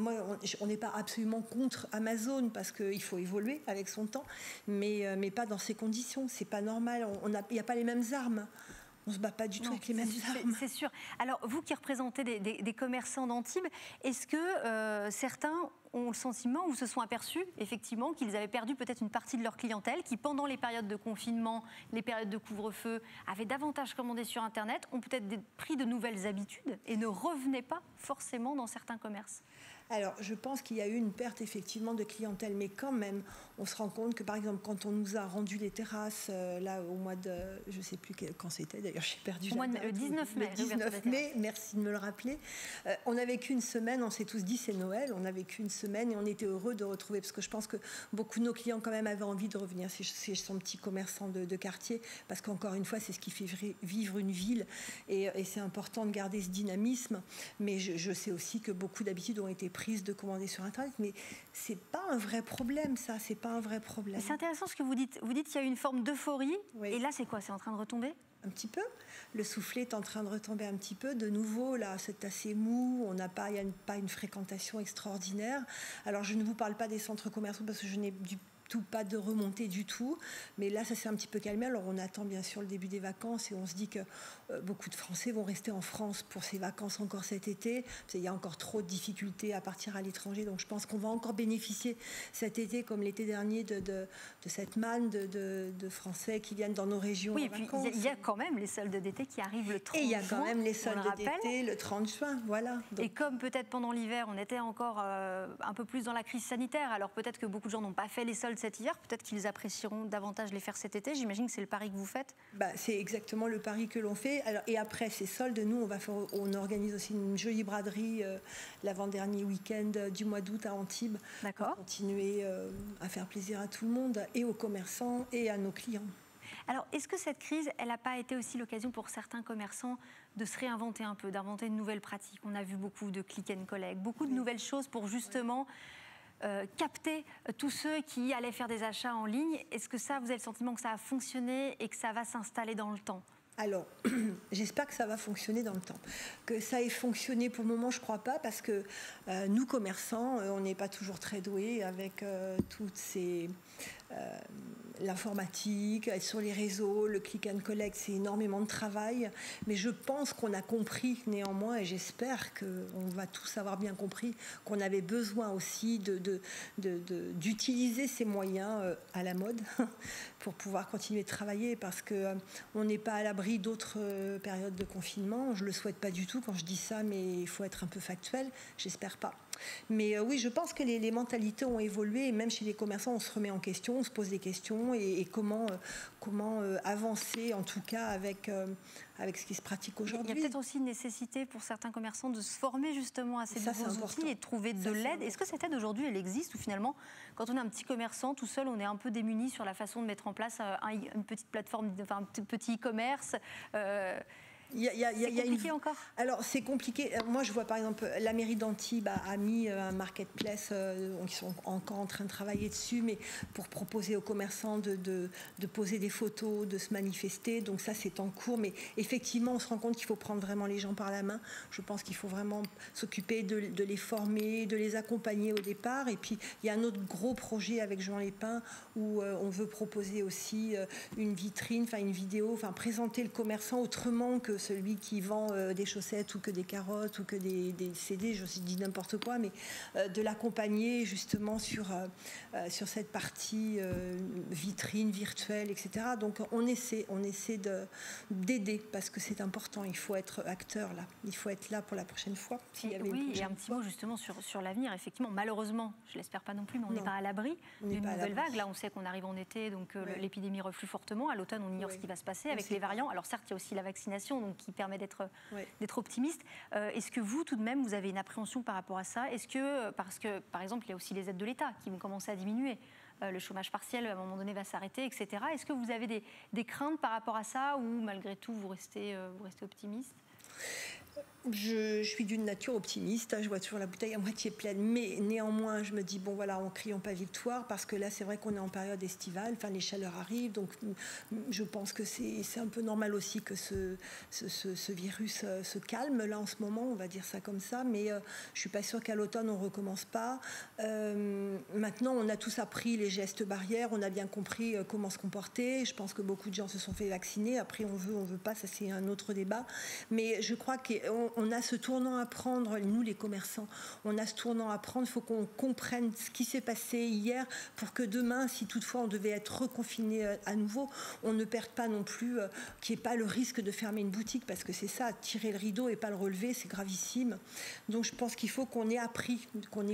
on n'est pas absolument contre Amazon parce qu'il faut évoluer avec son temps, mais pas dans ces conditions. C'est pas normal. Il n'y a pas les mêmes armes. On ne se bat pas du tout avec les mêmes armes. C'est sûr. Alors, vous qui représentez des commerçants d'Antibes, est-ce que certains ont le sentiment ou se sont aperçus effectivement qu'ils avaient perdu peut-être une partie de leur clientèle qui, pendant les périodes de confinement, les périodes de couvre-feu, avaient davantage commandé sur Internet, ont peut-être pris de nouvelles habitudes et ne revenaient pas forcément dans certains commerces? Alors, je pense qu'il y a eu une perte effectivement de clientèle, mais quand même, on se rend compte que par exemple, quand on nous a rendu les terrasses, là au mois de, je ne sais plus quand c'était, d'ailleurs j'ai perdu la date. Le 19 mai. Le 19 mai, merci de me le rappeler. On a vécu une semaine, on s'est tous dit c'est Noël, on a vécu une semaine et on était heureux de retrouver, parce que je pense que beaucoup de nos clients quand même avaient envie de revenir chez son petit commerçant de quartier, parce qu'encore une fois, c'est ce qui fait vivre une ville et c'est important de garder ce dynamisme. Mais je sais aussi que beaucoup d'habitudes ont été prises de commander sur Internet, mais c'est pas un vrai problème, ça, c'est pas un vrai problème. C'est intéressant ce que vous dites. Vous dites qu'il y a une forme d'euphorie, et là, c'est quoi? C'est en train de retomber? Un petit peu. Le soufflet est en train de retomber un petit peu. De nouveau, là, c'est assez mou. Il n'y a pas une fréquentation extraordinaire. Alors, je ne vous parle pas des centres commerciaux parce que je n'ai pas de remontée du tout, mais là ça s'est un petit peu calmé. Alors on attend bien sûr le début des vacances et on se dit que beaucoup de Français vont rester en France pour ces vacances encore cet été. Il y a encore trop de difficultés à partir à l'étranger, donc je pense qu'on va encore bénéficier cet été comme l'été dernier de cette manne de Français qui viennent dans nos régions. Oui, et puis il y a quand même les soldes d'été qui arrivent le 30 juin. Et il y a quand même les soldes d'été le 30 juin, voilà. Donc, et comme peut-être pendant l'hiver on était encore un peu plus dans la crise sanitaire, alors peut-être que beaucoup de gens n'ont pas fait les soldes cet hiver, peut-être qu'ils apprécieront davantage les faire cet été. J'imagine que c'est le pari que vous faites. C'est exactement le pari que l'on fait. Alors, et après ces soldes, nous, on organise aussi une jolie braderie l'avant-dernier week-end du mois d'août à Antibes. D'accord. Pour continuer à faire plaisir à tout le monde, et aux commerçants et à nos clients. Alors, est-ce que cette crise, elle n'a pas été aussi l'occasion pour certains commerçants de se réinventer un peu, d'inventer de nouvelles pratiques? On a vu beaucoup de click and collect, beaucoup de nouvelles choses pour justement capter tous ceux qui allaient faire des achats en ligne. Est-ce que ça, vous avez le sentiment que ça a fonctionné et que ça va s'installer dans le temps? Alors, j'espère que ça va fonctionner dans le temps. Que ça ait fonctionné pour le moment, je ne crois pas, parce que nous, commerçants, on n'est pas toujours très doués avec toutes ces... l'informatique, être sur les réseaux, le click and collect, c'est énormément de travail. Mais je pense qu'on a compris néanmoins, et j'espère qu'on va tous avoir bien compris, qu'on avait besoin aussi d'utiliser ces moyens à la mode pour pouvoir continuer de travailler, parce qu'on n'est pas à l'abri d'autres périodes de confinement. Je ne le souhaite pas du tout quand je dis ça, mais il faut être un peu factuel. J'espère pas. Mais oui, je pense que les mentalités ont évolué, et même chez les commerçants, on se remet en question, on se pose des questions, et comment avancer, en tout cas, avec ce qui se pratique aujourd'hui. Il y a peut-être aussi une nécessité pour certains commerçants de se former justement à ces nouveaux outils et de trouver de l'aide. Est-ce que cette aide aujourd'hui, elle existe, ou finalement, quand on est un petit commerçant tout seul, on est un peu démuni sur la façon de mettre en place une petite plateforme, enfin un petit e-commerce C'est compliqué encore. Alors c'est compliqué. Moi je vois par exemple la mairie d'Antibes a mis un marketplace, ils sont encore en train de travailler dessus, mais pour proposer aux commerçants de poser des photos, de se manifester. Donc ça c'est en cours, mais effectivement on se rend compte qu'il faut prendre vraiment les gens par la main. Je pense qu'il faut vraiment s'occuper de les former, de les accompagner au départ. Et puis il y a un autre gros projet avec Jean Lépin où on veut proposer aussi une vitrine, enfin une vidéo, enfin présenter le commerçant autrement que celui qui vend des chaussettes ou que des carottes ou que des CD, je dis n'importe quoi, mais de l'accompagner justement sur cette partie vitrine virtuelle, etc. Donc on essaie d'aider parce que c'est important, il faut être acteur là, il faut être là pour la prochaine fois. Oui, et un petit mot justement sur l'avenir, effectivement, malheureusement, je l'espère pas non plus, mais on n'est pas à l'abri d'une nouvelle vague. Là on sait qu'on arrive en été, donc l'épidémie reflue fortement, à l'automne on ignore ce qui va se passer avec les variants. Alors certes il y a aussi la vaccination, donc qui permet d'être optimiste. Est-ce que vous, tout de même, vous avez une appréhension par rapport à ça? Est-ce que, parce que, par exemple, il y a aussi les aides de l'État qui vont commencer à diminuer, le chômage partiel, à un moment donné, va s'arrêter, etc. Est-ce que vous avez des craintes par rapport à ça, ou malgré tout, vous restez optimiste? Je suis d'une nature optimiste, je vois toujours la bouteille à moitié pleine, mais néanmoins je me dis bon voilà, on crions pas victoire, parce que là c'est vrai qu'on est en période estivale, enfin les chaleurs arrivent, donc je pense que c'est un peu normal aussi que ce virus se calme là en ce moment, on va dire ça comme ça, mais je suis pas sûre qu'à l'automne on recommence pas. Maintenant on a tous appris les gestes barrières, on a bien compris comment se comporter, je pense que beaucoup de gens se sont fait vacciner, après on veut pas, ça c'est un autre débat, mais je crois qu'on a ce tournant à prendre, nous les commerçants, on a ce tournant à prendre, il faut qu'on comprenne ce qui s'est passé hier pour que demain, si toutefois on devait être reconfiné à nouveau, on ne perde pas non plus, qu'il n'y ait pas le risque de fermer une boutique, parce que c'est ça, tirer le rideau et pas le relever, c'est gravissime. Donc je pense qu'il faut qu'on ait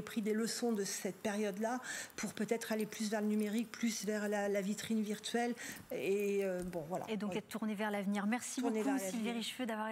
pris des leçons de cette période-là pour peut-être aller plus vers le numérique, plus vers la vitrine virtuelle, et bon voilà. Et donc être tourné vers l'avenir. Merci beaucoup Sylvie Richefeu d'avoir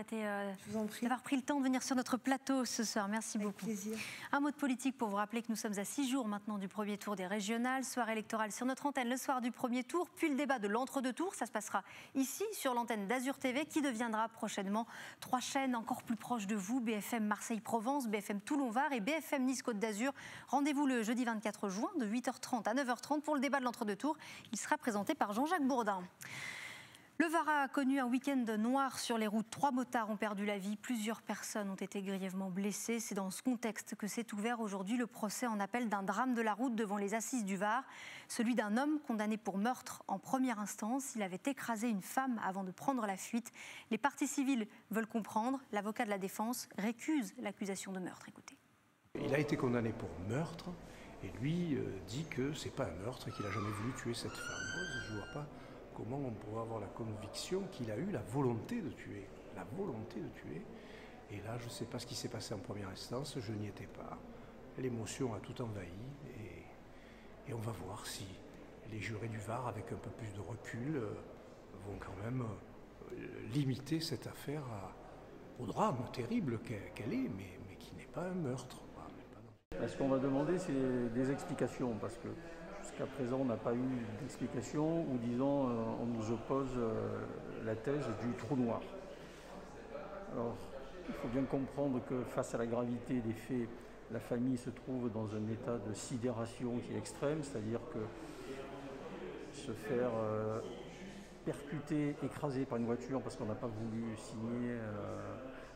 pris le temps de venir sur notre plateau ce soir. Merci beaucoup. Plaisir. Un mot de politique pour vous rappeler que nous sommes à 6 jours maintenant du premier tour des régionales. Soir électorale sur notre antenne le soir du premier tour, puis le débat de l'entre-deux tours. Ça se passera ici sur l'antenne d'Azur TV, qui deviendra prochainement 3 chaînes encore plus proches de vous: BFM Marseille-Provence, BFM Toulon-Var et BFM Nice-Côte d'Azur. Rendez-vous le jeudi 24 juin de 8h30 à 9h30 pour le débat de l'entre-deux tours. Il sera présenté par Jean-Jacques Bourdin. Le Var a connu un week-end noir sur les routes. 3 motards ont perdu la vie. Plusieurs personnes ont été grièvement blessées. C'est dans ce contexte que s'est ouvert aujourd'hui le procès en appel d'un drame de la route devant les assises du Var. Celui d'un homme condamné pour meurtre en première instance. Il avait écrasé une femme avant de prendre la fuite. Les parties civiles veulent comprendre. L'avocat de la défense récuse l'accusation de meurtre. Écoutez. Il a été condamné pour meurtre et lui dit que c'est pas un meurtre et qu'il n'a jamais voulu tuer cette femme. Je ne vois pas comment on pourrait avoir la conviction qu'il a eu la volonté de tuer. La volonté de tuer. Et là, je ne sais pas ce qui s'est passé en première instance, je n'y étais pas. L'émotion a tout envahi et on va voir si les jurés du Var, avec un peu plus de recul, vont quand même limiter cette affaire au drame terrible qu'elle est, mais qui n'est pas un meurtre. Ce qu'on va demander, c'est des explications, parce que jusqu'à présent, on n'a pas eu d'explication, ou disons, on nous oppose la thèse du trou noir. Alors, il faut bien comprendre que face à la gravité des faits, la famille se trouve dans un état de sidération qui est extrême, c'est-à-dire que se faire percuté, écrasé par une voiture parce qu'on n'a pas voulu signer,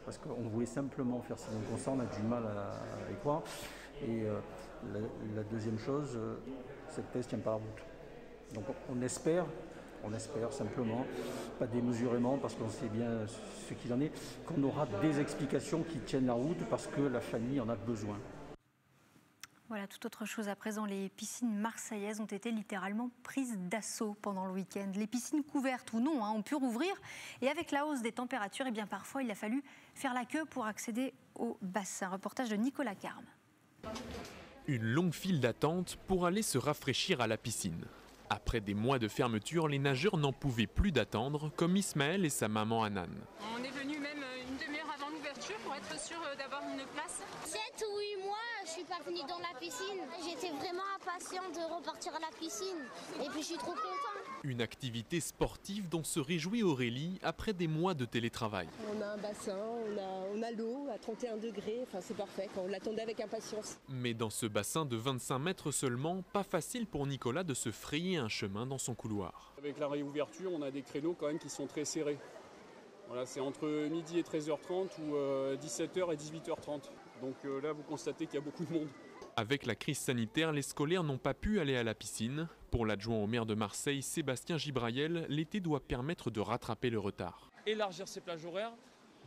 parce qu'on voulait simplement faire signer le constat, on a du mal à y croire. Et la deuxième chose, cette thèse ne tient pas la route. Donc on espère simplement, pas démesurément, parce qu'on sait bien ce qu'il en est, qu'on aura des explications qui tiennent la route parce que la famille en a besoin. Voilà, toute autre chose à présent, les piscines marseillaises ont été littéralement prises d'assaut pendant le week-end. Les piscines couvertes ou non ont pu rouvrir et avec la hausse des températures, eh bien, parfois il a fallu faire la queue pour accéder au bassin. Reportage de Nicolas Carme. Une longue file d'attente pour aller se rafraîchir à la piscine. Après des mois de fermeture, les nageurs n'en pouvaient plus d'attendre, comme Ismaël et sa maman Anan. On est venu même une demi-heure avant l'ouverture pour être sûr d'avoir une place. 7 ou 8 mois, je suis pas venue dans la piscine. J'étais vraiment impatiente de repartir à la piscine. Et puis je suis trop contente. Une activité sportive dont se réjouit Aurélie après des mois de télétravail. On a un bassin, on a l'eau à 31 degrés, enfin c'est parfait, on l'attendait avec impatience. Mais dans ce bassin de 25 mètres seulement, pas facile pour Nicolas de se frayer un chemin dans son couloir. Avec la réouverture, on a des créneaux quand même qui sont très serrés. Voilà, c'est entre midi et 13h30 ou 17h et 18h30. Donc là, vous constatez qu'il y a beaucoup de monde. Avec la crise sanitaire, les scolaires n'ont pas pu aller à la piscine. Pour l'adjoint au maire de Marseille, Sébastien Gibraël, l'été doit permettre de rattraper le retard. Élargir ces plages horaires,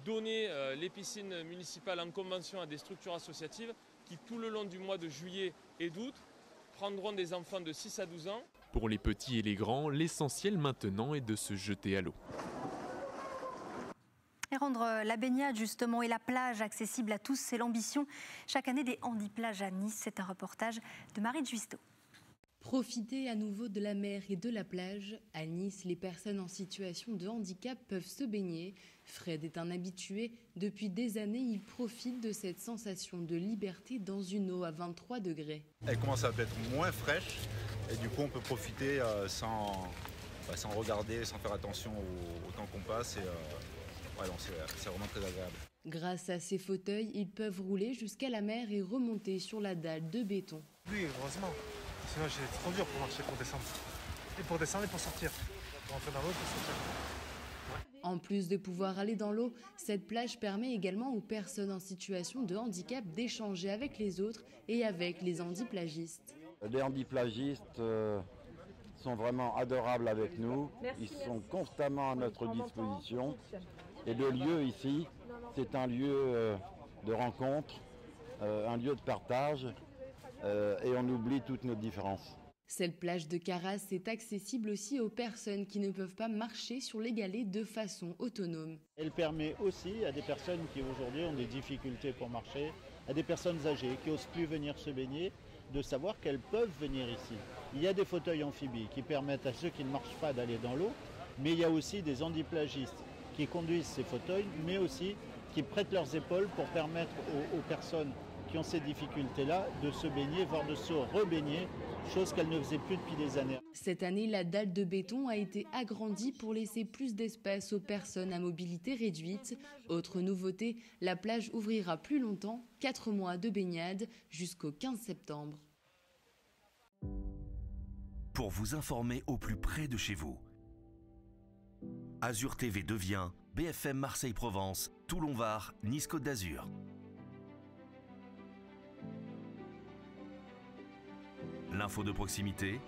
donner les piscines municipales en convention à des structures associatives qui, tout le long du mois de juillet et d'août, prendront des enfants de 6 à 12 ans. Pour les petits et les grands, l'essentiel maintenant est de se jeter à l'eau. Et rendre la baignade justement et la plage accessible à tous, c'est l'ambition chaque année des Handiplages à Nice. C'est un reportage de Marie Juisto. Profiter à nouveau de la mer et de la plage. À Nice, les personnes en situation de handicap peuvent se baigner. Fred est un habitué. Depuis des années, il profite de cette sensation de liberté dans une eau à 23 degrés. Elle commence à être moins fraîche et du coup on peut profiter sans regarder, sans faire attention au temps qu'on passe. C'est vraiment très agréable. Grâce à ces fauteuils, ils peuvent rouler jusqu'à la mer et remonter sur la dalle de béton. Oui, heureusement. Sinon, c'est trop dur pour marcher, pour descendre. Et pour descendre et pour sortir. Pour entrer dans l'eau et pour sortir. En plus de pouvoir aller dans l'eau, cette plage permet également aux personnes en situation de handicap d'échanger avec les autres et avec les handiplagistes. Les handiplagistes sont vraiment adorables avec nous. Ils sont constamment à notre disposition. Et le lieu ici, c'est un lieu de rencontre, un lieu de partage, et on oublie toutes nos différences. Cette plage de Carras est accessible aussi aux personnes qui ne peuvent pas marcher sur les galets de façon autonome. Elle permet aussi à des personnes qui aujourd'hui ont des difficultés pour marcher, à des personnes âgées qui n'osent plus venir se baigner, de savoir qu'elles peuvent venir ici. Il y a des fauteuils amphibies qui permettent à ceux qui ne marchent pas d'aller dans l'eau, mais il y a aussi des handiplagistes qui conduisent ces fauteuils, mais aussi qui prêtent leurs épaules pour permettre aux personnes qui ont ces difficultés-là de se baigner, voire de se rebaigner, chose qu'elles ne faisaient plus depuis des années. Cette année, la dalle de béton a été agrandie pour laisser plus d'espace aux personnes à mobilité réduite. Autre nouveauté, la plage ouvrira plus longtemps, 4 mois de baignade jusqu'au 15 septembre. Pour vous informer au plus près de chez vous, Azur TV devient BFM Marseille-Provence, Toulon-Var, Nice-Côte d'Azur. L'info de proximité,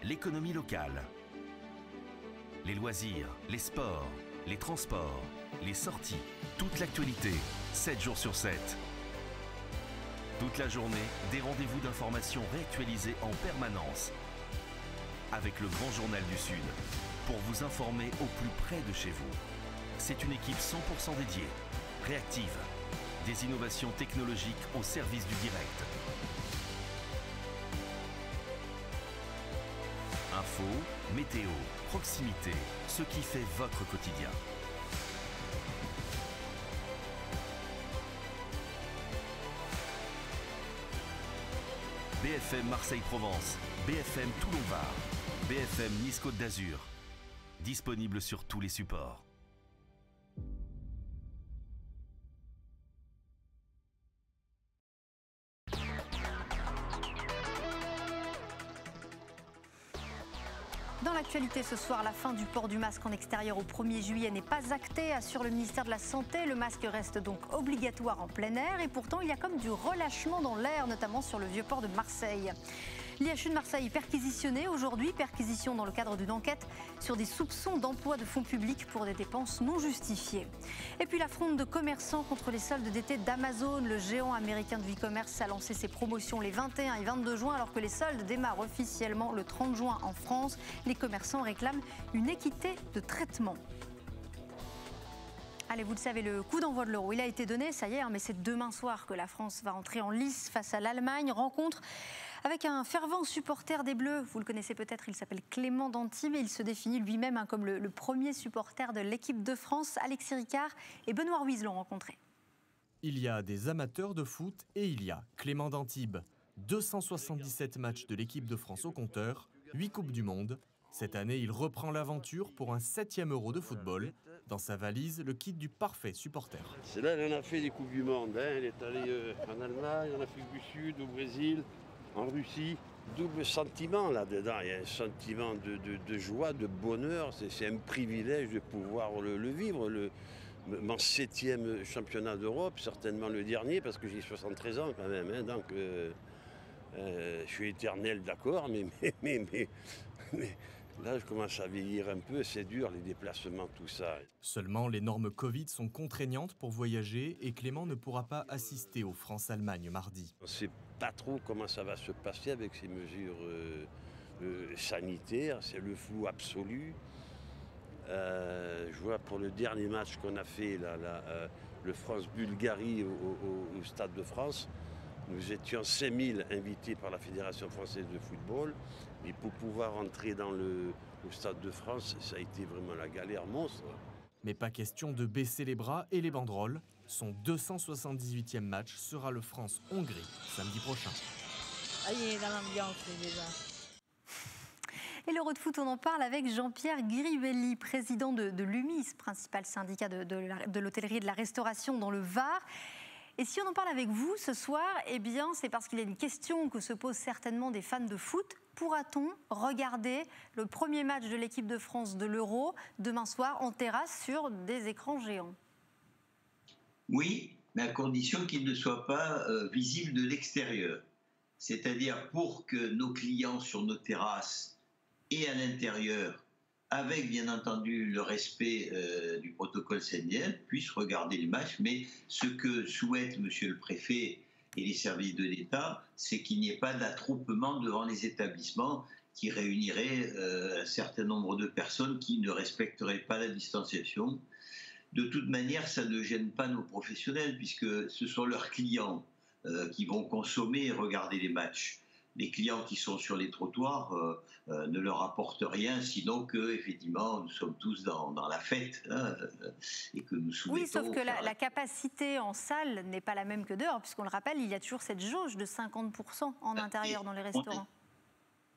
l'économie locale, les loisirs, les sports, les transports, les sorties, toute l'actualité, 7 jours sur 7. Toute la journée, des rendez-vous d'information réactualisés en permanence. Avec le Grand Journal du Sud, pour vous informer au plus près de chez vous. C'est une équipe 100% dédiée, réactive, des innovations technologiques au service du direct. Info, météo, proximité, ce qui fait votre quotidien. BFM Marseille-Provence, BFM Toulon-Var, BFM Nice-Côte d'Azur. Disponible sur tous les supports. Dans l'actualité ce soir, la fin du port du masque en extérieur au 1er juillet n'est pas actée, assure le ministère de la Santé. Le masque reste donc obligatoire en plein air et pourtant il y a comme du relâchement dans l'air, notamment sur le vieux port de Marseille. L'IHU de Marseille perquisitionné aujourd'hui, perquisition dans le cadre d'une enquête sur des soupçons d'emploi de fonds publics pour des dépenses non justifiées. Et puis la fronde de commerçants contre les soldes d'été d'Amazon. Le géant américain de e-commerce a lancé ses promotions les 21 et 22 juin alors que les soldes démarrent officiellement le 30 juin en France. Les commerçants réclament une équité de traitement. Allez, vous le savez, le coup d'envoi de l'Euro, il a été donné, ça y est, mais c'est demain soir que la France va entrer en lice face à l'Allemagne. Rencontre avec un fervent supporter des Bleus. Vous le connaissez peut-être, il s'appelle Clément D'Antibes et il se définit lui-même comme le premier supporter de l'équipe de France. Alexis Ricard et Benoît Ruiz l'ont rencontré. Il y a des amateurs de foot et il y a Clément D'Antibes. 277 matchs de l'équipe de France au compteur, 8 Coupes du Monde. Cette année, il reprend l'aventure pour un 7e Euro de football. Dans sa valise, le kit du parfait supporter. C'est là qu'il en a fait des Coupes du Monde. Il est allé en Allemagne, en Afrique du Sud, au Brésil, en Russie. Double sentiment là-dedans. Il y a un sentiment de joie, de bonheur. C'est un privilège de pouvoir le vivre. Mon 7e championnat d'Europe, certainement le dernier, parce que j'ai 73 ans quand même. Donc, je suis éternel, d'accord, mais là, je commence à vieillir un peu, c'est dur, les déplacements, tout ça. Seulement, les normes Covid sont contraignantes pour voyager et Clément ne pourra pas assister au France-Allemagne mardi. On ne sait pas trop comment ça va se passer avec ces mesures sanitaires, c'est le flou absolu. Je vois pour le dernier match qu'on a fait, le France-Bulgarie au Stade de France, nous étions 5000 invités par la Fédération française de football. Et pour pouvoir entrer dans le Stade de France, ça a été vraiment la galère monstre. Mais pas question de baisser les bras et les banderoles. Son 278e match sera le France-Hongrie samedi prochain. Il est dans l'ambiance déjà. Et l'Euro de foot, on en parle avec Jean-Pierre Guiribelli, président de l'UMIS, principal syndicat de l'hôtellerie et de la restauration dans le Var. Et si on en parle avec vous ce soir, eh bien, c'est parce qu'il y a une question que se posent certainement des fans de foot. Pourra-t-on regarder le premier match de l'équipe de France de l'Euro demain soir en terrasse sur des écrans géants? Oui, mais à condition qu'il ne soit pas visible de l'extérieur. C'est-à-dire pour que nos clients sur nos terrasses et à l'intérieur, avec bien entendu le respect du protocole sanitaire, puissent regarder les matchs. Mais ce que souhaite Monsieur le Préfet et les services de l'État, c'est qu'il n'y ait pas d'attroupement devant les établissements qui réunirait un certain nombre de personnes qui ne respecteraient pas la distanciation. De toute manière, ça ne gêne pas nos professionnels puisque ce sont leurs clients qui vont consommer et regarder les matchs. Les clients qui sont sur les trottoirs ne leur apportent rien, sinon que effectivement nous sommes tous dans la fête et que nous souhaitons. Oui, sauf que la capacité en salle n'est pas la même que dehors, puisqu'on le rappelle, il y a toujours cette jauge de 50% en intérieur dans les restaurants.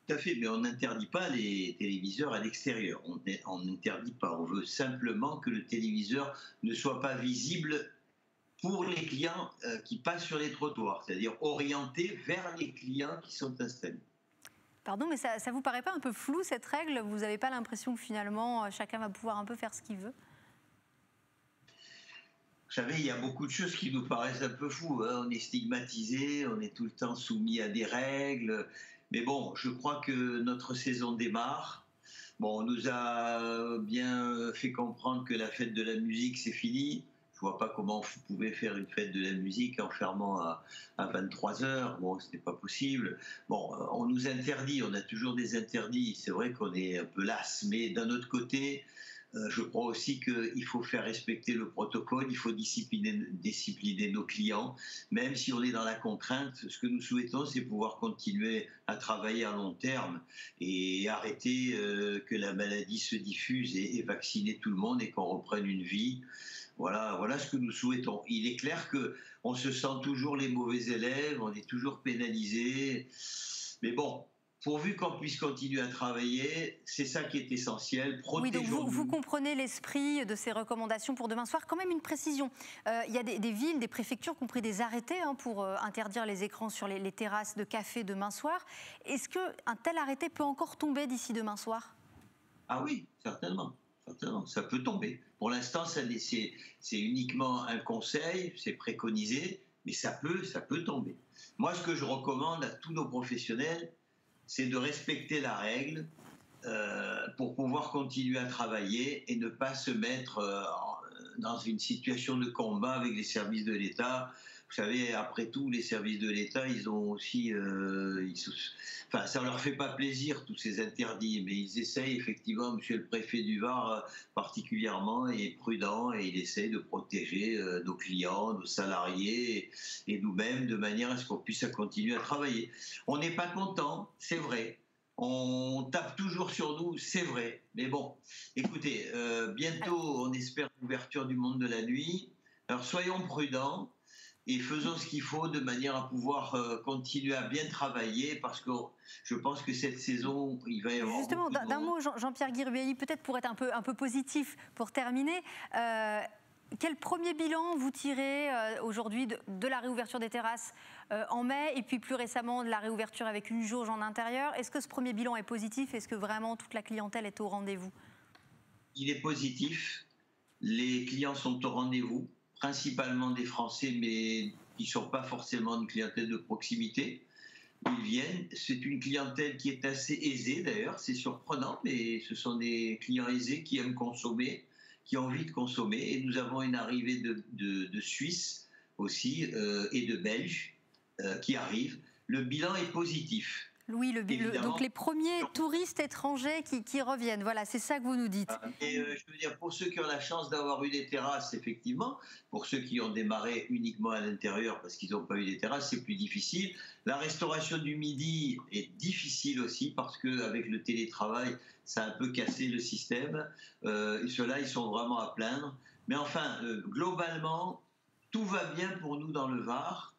Tout à fait, mais on n'interdit pas les téléviseurs à l'extérieur. On n'interdit pas. On veut simplement que le téléviseur ne soit pas visible pour les clients qui passent sur les trottoirs, c'est-à-dire orientés vers les clients qui sont installés. Pardon, mais ça ne vous paraît pas un peu flou cette règle? Vous n'avez pas l'impression que finalement chacun va pouvoir un peu faire ce qu'il veut? Vous savez, il y a beaucoup de choses qui nous paraissent un peu floues. On est stigmatisé, on est tout le temps soumis à des règles. Mais bon, je crois que notre saison démarre. Bon, on nous a bien fait comprendre que la fête de la musique, c'est fini. Je ne vois pas comment vous pouvez faire une fête de la musique en fermant à 23h. Bon, ce n'est pas possible. Bon, on nous interdit, on a toujours des interdits. C'est vrai qu'on est un peu las, mais d'un autre côté, je crois aussi qu'il faut faire respecter le protocole, il faut discipliner nos clients, même si on est dans la contrainte. Ce que nous souhaitons, c'est pouvoir continuer à travailler à long terme et arrêter que la maladie se diffuse et vacciner tout le monde et qu'on reprenne une vie. Voilà ce que nous souhaitons. Il est clair qu'on se sent toujours les mauvais élèves, on est toujours pénalisé. Mais bon, pourvu qu'on puisse continuer à travailler, c'est ça qui est essentiel. Oui, donc vous comprenez l'esprit de ces recommandations pour demain soir. Quand même une précision, il y a des villes, des préfectures qui ont pris des arrêtés pour interdire les écrans sur les terrasses de café demain soir. Est-ce qu'un tel arrêté peut encore tomber d'ici demain soir ? Ah oui, certainement. Certainement, ça peut tomber. Pour l'instant, c'est uniquement un conseil, c'est préconisé, mais ça peut tomber. Moi, ce que je recommande à tous nos professionnels, c'est de respecter la règle pour pouvoir continuer à travailler et ne pas se mettre dans une situation de combat avec les services de l'État. Vous savez, après tout, les services de l'État, ils ont aussi... enfin, ça ne leur fait pas plaisir, tous ces interdits, mais ils essayent, effectivement, monsieur le préfet du Var, particulièrement, est prudent et il essaye de protéger nos clients, nos salariés et nous-mêmes, de manière à ce qu'on puisse continuer à travailler. On n'est pas content, c'est vrai. On tape toujours sur nous, c'est vrai. Mais bon, écoutez, bientôt, on espère l'ouverture du monde de la nuit. Alors, soyons prudents. Et faisons ce qu'il faut de manière à pouvoir continuer à bien travailler parce que je pense que cette saison, il va y avoir... Justement, d'un mot, Jean-Pierre Guiribelli, peut-être pour être un peu positif, pour terminer, quel premier bilan vous tirez aujourd'hui de la réouverture des terrasses en mai et puis plus récemment de la réouverture avec une jauge en intérieur? Est-ce que ce premier bilan est positif? Est-ce que vraiment toute la clientèle est au rendez-vous? Il est positif. Les clients sont au rendez-vous. Principalement des Français, mais qui ne sont pas forcément une clientèle de proximité. Ils viennent. C'est une clientèle qui est assez aisée, d'ailleurs. C'est surprenant, mais ce sont des clients aisés qui aiment consommer, qui ont envie de consommer. Et nous avons une arrivée de Suisses aussi et de Belges qui arrivent. Le bilan est positif. Louis, donc les premiers touristes étrangers qui reviennent, voilà, c'est ça que vous nous dites. Et je veux dire, pour ceux qui ont la chance d'avoir eu des terrasses, effectivement, pour ceux qui ont démarré uniquement à l'intérieur parce qu'ils n'ont pas eu des terrasses, c'est plus difficile. La restauration du midi est difficile aussi parce qu'avec le télétravail, ça a un peu cassé le système. Ceux-là, ils sont vraiment à plaindre. Mais enfin, globalement, tout va bien pour nous dans le Var.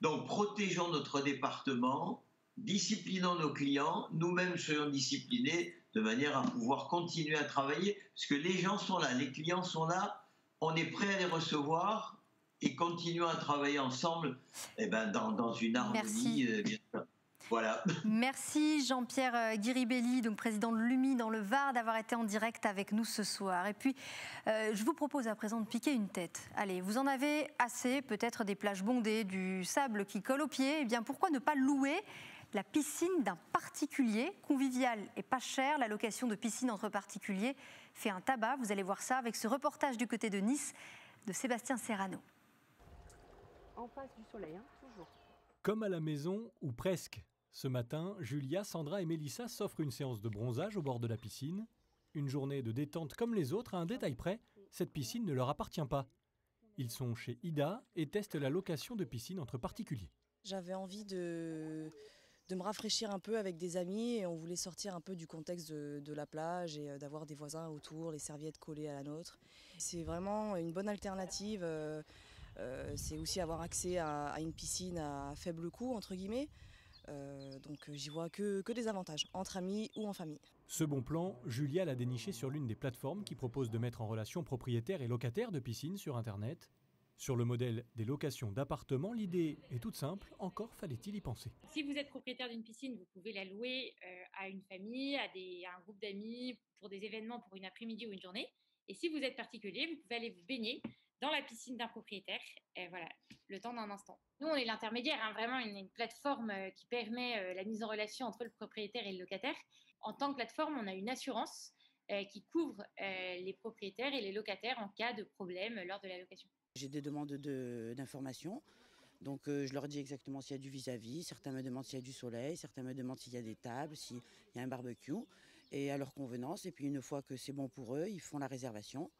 Donc, protégeons notre département. Disciplinons nos clients, nous-mêmes soyons disciplinés de manière à pouvoir continuer à travailler, parce que les gens sont là, les clients sont là, on est prêt à les recevoir et continuons à travailler ensemble dans une harmonie. Bien sûr. Voilà. Merci Jean-Pierre Guiribelli, donc président de l'UMI dans le Var, d'avoir été en direct avec nous ce soir. Et puis, je vous propose à présent de piquer une tête. Allez, vous en avez assez, peut-être des plages bondées, du sable qui colle aux pieds. Eh bien, pourquoi ne pas louer la piscine d'un particulier, convivial et pas cher? La location de piscine entre particuliers fait un tabac. Vous allez voir ça avec ce reportage du côté de Nice de Sébastien Serrano. En face du soleil, hein, toujours. Comme à la maison, ou presque. Ce matin, Julia, Sandra et Mélissa s'offrent une séance de bronzage au bord de la piscine. Une journée de détente comme les autres, à un détail près, cette piscine ne leur appartient pas. Ils sont chez Ida et testent la location de piscine entre particuliers. J'avais envie de me rafraîchir un peu avec des amis et on voulait sortir un peu du contexte de la plage et d'avoir des voisins autour, les serviettes collées à la nôtre. C'est vraiment une bonne alternative. C'est aussi avoir accès à une piscine à faible coût, entre guillemets. Donc j'y vois que des avantages, entre amis ou en famille. Ce bon plan, Julia l'a déniché sur l'une des plateformes qui propose de mettre en relation propriétaires et locataires de piscines sur Internet. Sur le modèle des locations d'appartements, l'idée est toute simple, encore fallait-il y penser. Si vous êtes propriétaire d'une piscine, vous pouvez la louer à une famille, à un groupe d'amis, pour des événements, pour une après-midi ou une journée. Et si vous êtes particulier, vous pouvez aller vous baigner dans la piscine d'un propriétaire, voilà, le temps d'un instant. Nous, on est l'intermédiaire, hein, vraiment une plateforme qui permet la mise en relation entre le propriétaire et le locataire. En tant que plateforme, on a une assurance qui couvre les propriétaires et les locataires en cas de problème lors de la location. J'ai des demandes d'informations, donc je leur dis exactement s'il y a du vis-à-vis, certains me demandent s'il y a du soleil, certains me demandent s'il y a des tables, s'il y a un barbecue, et à leur convenance, et puis une fois que c'est bon pour eux, ils font la réservation,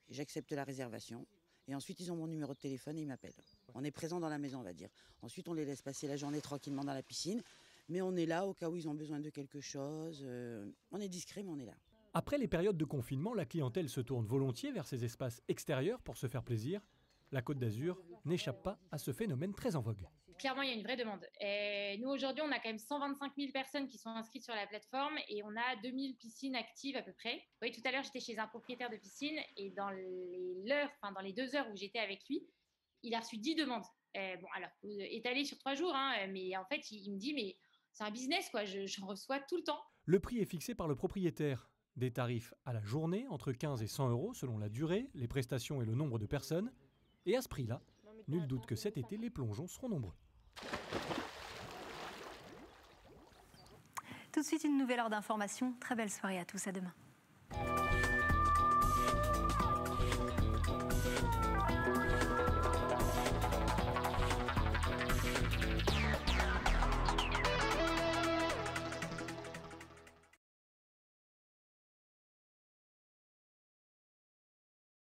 j'accepte la réservation, et ensuite ils ont mon numéro de téléphone et ils m'appellent. On est présent dans la maison, on va dire. Ensuite on les laisse passer la journée tranquillement dans la piscine, mais on est là au cas où ils ont besoin de quelque chose, on est discret mais on est là. Après les périodes de confinement, la clientèle se tourne volontiers vers ces espaces extérieurs pour se faire plaisir. La Côte d'Azur n'échappe pas à ce phénomène très en vogue. Clairement, il y a une vraie demande. Nous, aujourd'hui, on a quand même 125 000 personnes qui sont inscrites sur la plateforme et on a 2000 piscines actives à peu près. Oui, tout à l'heure, j'étais chez un propriétaire de piscine et dans les 2 heures où j'étais avec lui, il a reçu 10 demandes. Bon, alors, étalé sur 3 jours, hein, mais en fait, il me dit, mais c'est un business, quoi, j'en reçois tout le temps. Le prix est fixé par le propriétaire. Des tarifs à la journée, entre 15 et 100 € selon la durée, les prestations et le nombre de personnes. Et à ce prix-là, nul doute que cet été, les plongeons seront nombreux. Tout de suite, une nouvelle heure d'information. Très belle soirée à tous, à demain.